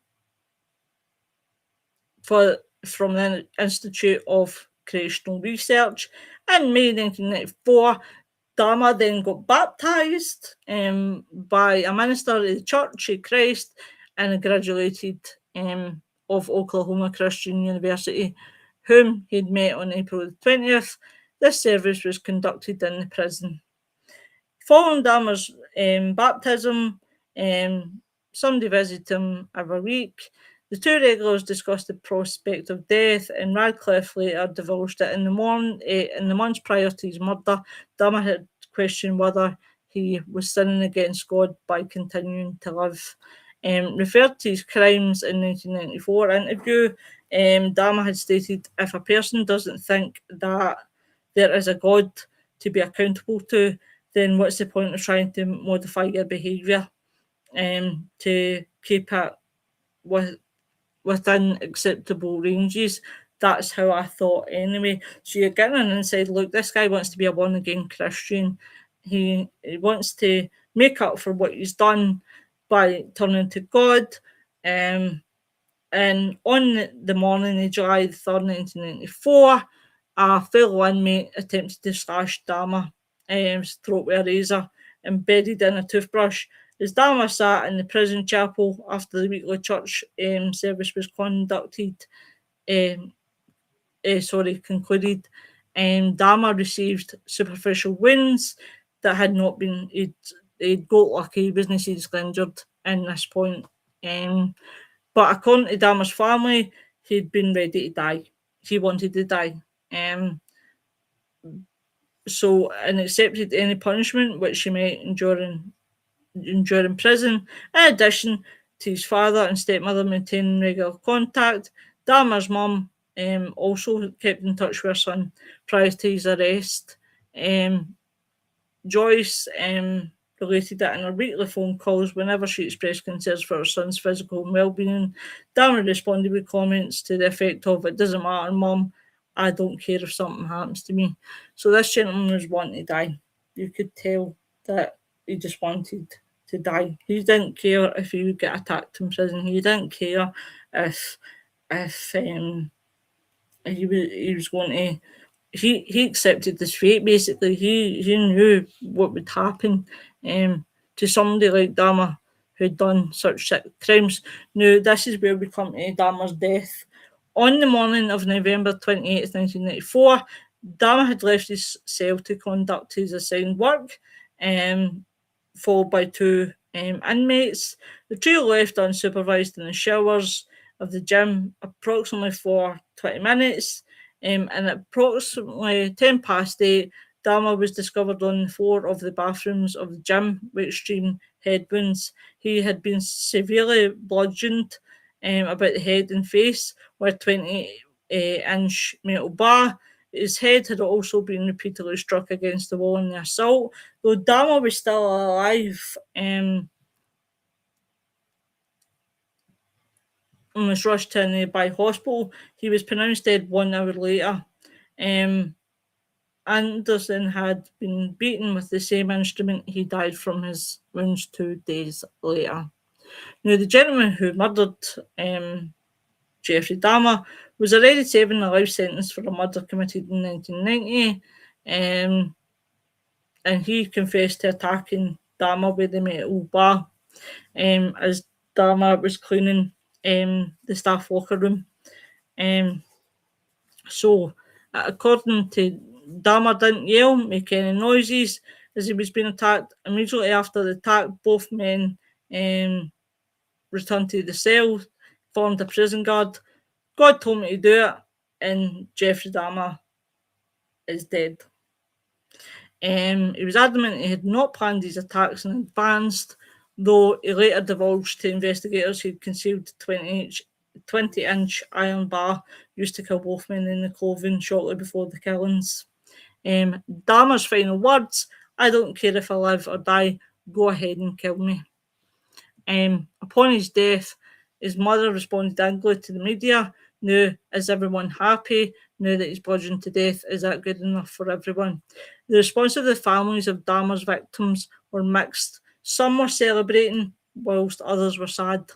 for from the Institute of Creational Research. In May 1994, Dahmer then got baptised by a minister of the Church of Christ and graduated of Oklahoma Christian University, whom he'd met on April the 20th. This service was conducted in the prison. Following Dahmer's baptism, somebody visited him every week. The two regulars discussed the prospect of death, and Radcliffe later divulged that in the months prior to his murder, Dahmer had questioned whether he was sinning against God by continuing to live. Referred to his crimes in 1994 interview, Dahmer had stated, "If a person doesn't think that there is a God to be accountable to, then what's the point of trying to modify your behaviour to keep it within acceptable ranges?" That's how I thought anyway. So you're getting an inside look. This guy wants to be a born again Christian. He wants to make up for what he's done by turning to God. And on the morning of July 3rd, 1994, a fellow inmate attempted to slash Dahmer's throat with a razor embedded in a toothbrush. As Dahmer sat in the prison chapel after the weekly church service was concluded, Dahmer received superficial wounds that had not been. He'd got lucky; he wasn't seriously injured in this point. But according to Dahmer's family, he'd been ready to die. He wanted to die. And accepted any punishment which he might endure in prison. In addition to his father and stepmother maintaining regular contact, Dahmer's mum also kept in touch with her son prior to his arrest. Joyce related that in her weekly phone calls, whenever she expressed concerns for her son's physical well-being, Dahmer responded with comments to the effect of, "It doesn't matter, Mum, I don't care if something happens to me." So this gentleman was wanting to die. You could tell that he just wanted to die. He didn't care if he would get attacked in prison. He didn't care if he was going to he accepted his fate. Basically, he knew what would happen to somebody like Dahmer who'd done such sick crimes. Now, this is where we come to Dahmer's death. On the morning of November 28th, 1994, Dahmer had left his cell to conduct his assigned work, followed by two inmates. The trio left unsupervised in the showers of the gym approximately for 20 minutes. And at approximately 10 past 8, Dahmer was discovered on the floor of the bathrooms of the gym with extreme head wounds. He had been severely bludgeoned about the head and face with a 20-inch metal bar. His head had also been repeatedly struck against the wall in the assault. Though Dahmer was still alive, and was rushed to a nearby hospital, he was pronounced dead 1 hour later. Anderson had been beaten with the same instrument. He died from his wounds 2 days later. Now, the gentleman who murdered Jeffrey Dahmer was already serving a life sentence for a murder committed in 1990, and he confessed to attacking Dahmer with a metal bar as Dahmer was cleaning the staff locker room. So, according to Dahmer, didn't yell, make any noises as he was being attacked. Immediately after the attack, both men returned to the cell, formed a prison guard. God told me to do it, and Jeffrey Dahmer is dead. He was adamant he had not planned these attacks in advance, though he later divulged to investigators he'd concealed a 20-inch iron bar used to kill both men in the clothing shortly before the killings. Dahmer's final words: "I don't care if I live or die, go ahead and kill me." Upon his death, his mother responded angrily to the media: "Now, is everyone happy? Now that he's bludgeoned to death, is that good enough for everyone?" The response of the families of Dahmer's victims were mixed. Some were celebrating, whilst others were sad.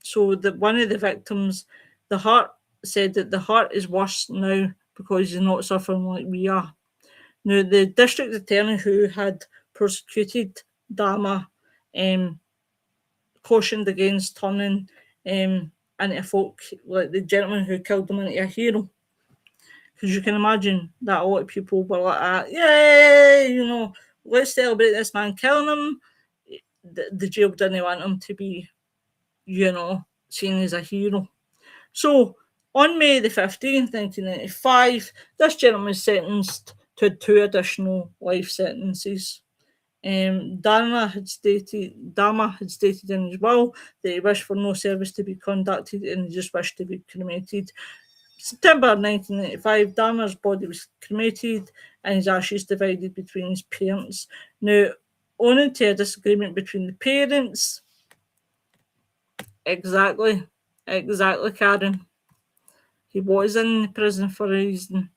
So that one of the victims, the heart, said that the heart is worse now because he's not suffering like we are. Now, the district attorney who had prosecuted Dahmer cautioned against turning into folk like the gentleman who killed him into a hero. Because you can imagine that a lot of people were like, yay, let's celebrate this man killing him. The jail didn't want him to be, seen as a hero. So, on May the 15th, 1995, this gentleman was sentenced to 2 additional life sentences. Dahmer had stated in his will that he wished for no service to be conducted and he just wished to be cremated. September 1995, Dahmer's body was cremated and his ashes divided between his parents. Now, owing to a disagreement between the parents, exactly, Karen. He was in prison for a reason.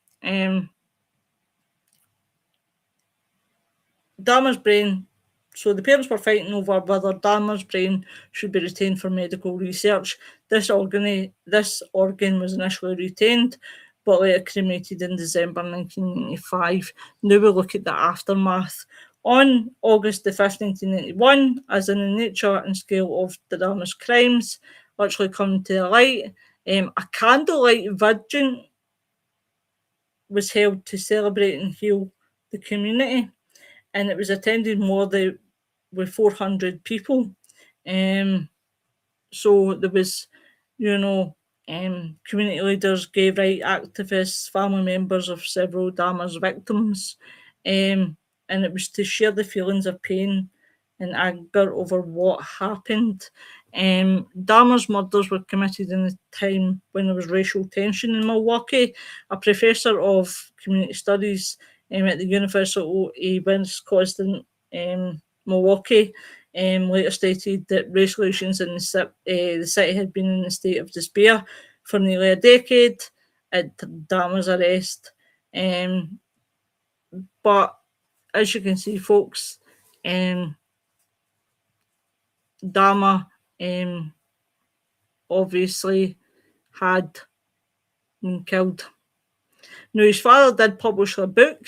Dahmer's brain. So the parents were fighting over whether Dahmer's brain should be retained for medical research. This organ was initially retained, but later cremated in December 1995. Now we look at the aftermath. On August the 5th, 1991, as in the nature and scale of Dahmer's crimes actually come to the light, a candlelight vigil was held to celebrate and heal the community, and it was attended more than with 400 people. So there was, community leaders, gay rights activists, family members of several Dahmer's victims, and it was to share the feelings of pain and anger over what happened. Dahmer's murders were committed in a time when there was racial tension in Milwaukee. A professor of community studies at the University of Wisconsin, Milwaukee, later stated that race relations in the city had been in a state of despair for nearly a decade at Dahmer's arrest. But as you can see, folks, Dahmer obviously had been killed. Now, his father did publish a book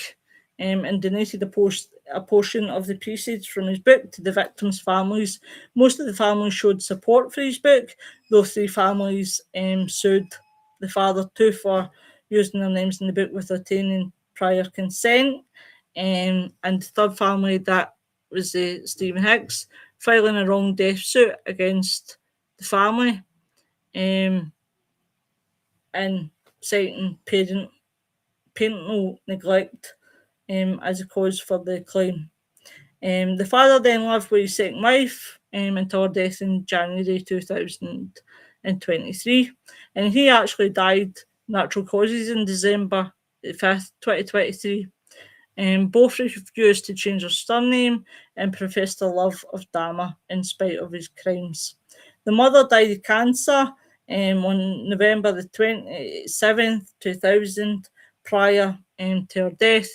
and donated a portion of the proceeds from his book to the victims' families. Most of the families showed support for his book, though 3 families sued the father too for using their names in the book without obtaining prior consent. And the third family, that was Stephen Hicks, filing a wrong death suit against the family and citing parental neglect as a cause for the claim. The father then lived with his second wife until her death in January 2023, and he actually died natural causes in December 5th, 2023. Both refused to change their surname and professed their love of Dahmer in spite of his crimes. The mother died of cancer on November the 27th, 2000. Prior to her death,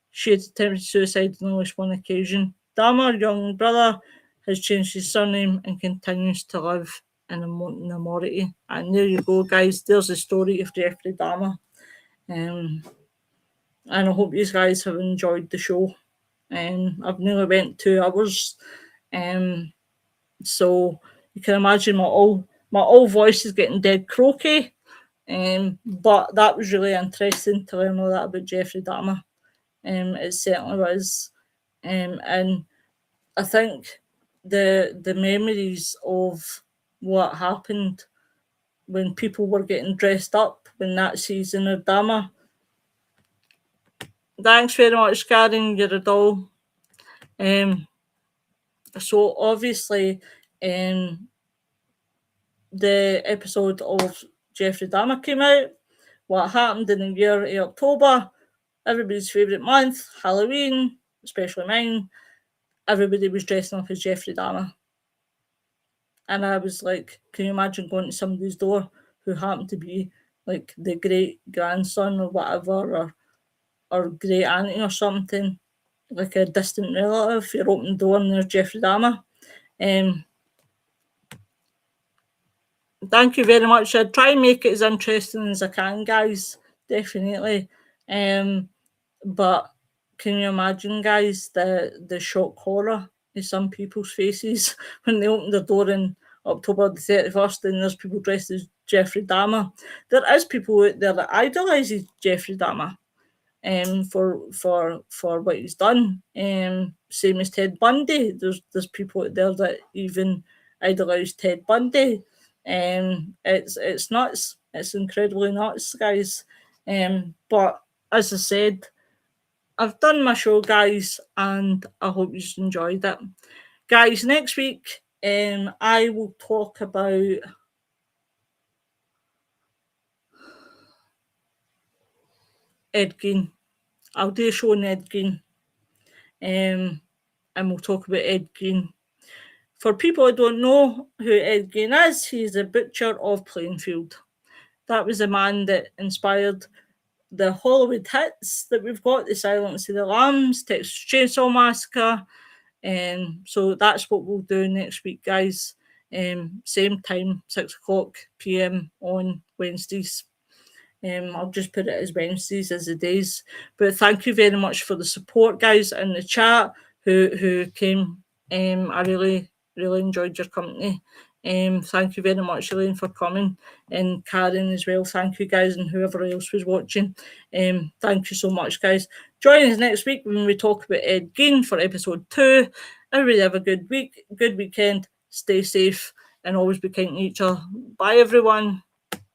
she had attempted suicide on at least one occasion. Dahmer's young brother has changed his surname and continues to live in minority. And there you go, guys. There's the story of Jeffrey Dahmer. And I hope you guys have enjoyed the show. I've nearly went 2 hours. So you can imagine my old voice is getting dead croaky. But that was really interesting to learn all that about Jeffrey Dahmer. It certainly was. And I think the memories of what happened when people were getting dressed up when that season of Dahmer. Thanks very much, Karen. You're a doll. So obviously, the episode of Jeffrey Dahmer came out. What happened in the year of October? Everybody's favourite month, Halloween, especially mine. Everybody was dressing up as Jeffrey Dahmer. And I was like, can you imagine going to somebody's door who happened to be like the great grandson or whatever, or great auntie or something, like a distant relative? You open the door and there's Jeffrey Dahmer. Thank you very much. I'd try and make it as interesting as I can, guys. Definitely. But can you imagine, guys, the shock horror in some people's faces when they open the door in October the 31st and there's people dressed as Jeffrey Dahmer? There is people out there that idolise Jeffrey Dahmer for what he's done. Same as Ted Bundy. There's people out there that even idolise Ted Bundy. It's nuts. It's incredibly nuts, guys. But as I said, I've done my show, guys, and I hope you enjoyed it. Guys, next week, I will talk about Ed Gein. I'll do a show on Ed Gein. And we'll talk about Ed Gein. For people who don't know who Ed Gein is, he's the butcher of Plainfield. That was the man that inspired the Hollywood hits that we've got, The Silence of the Lambs, Texas Chainsaw Massacre. So that's what we'll do next week, guys. Same time, 6:00 p.m. on Wednesdays. I'll just put it as Wednesdays as the days. But thank you very much for the support, guys, in the chat who came. I really enjoyed your company. Thank you very much, Elaine, for coming, and Karen as well. Thank you, guys, and whoever else was watching. Thank you so much, guys. Join us next week when we talk about Ed Gein for episode 2. Everybody have a good week, good weekend. Stay safe, and always be kind to each other. Bye, everyone.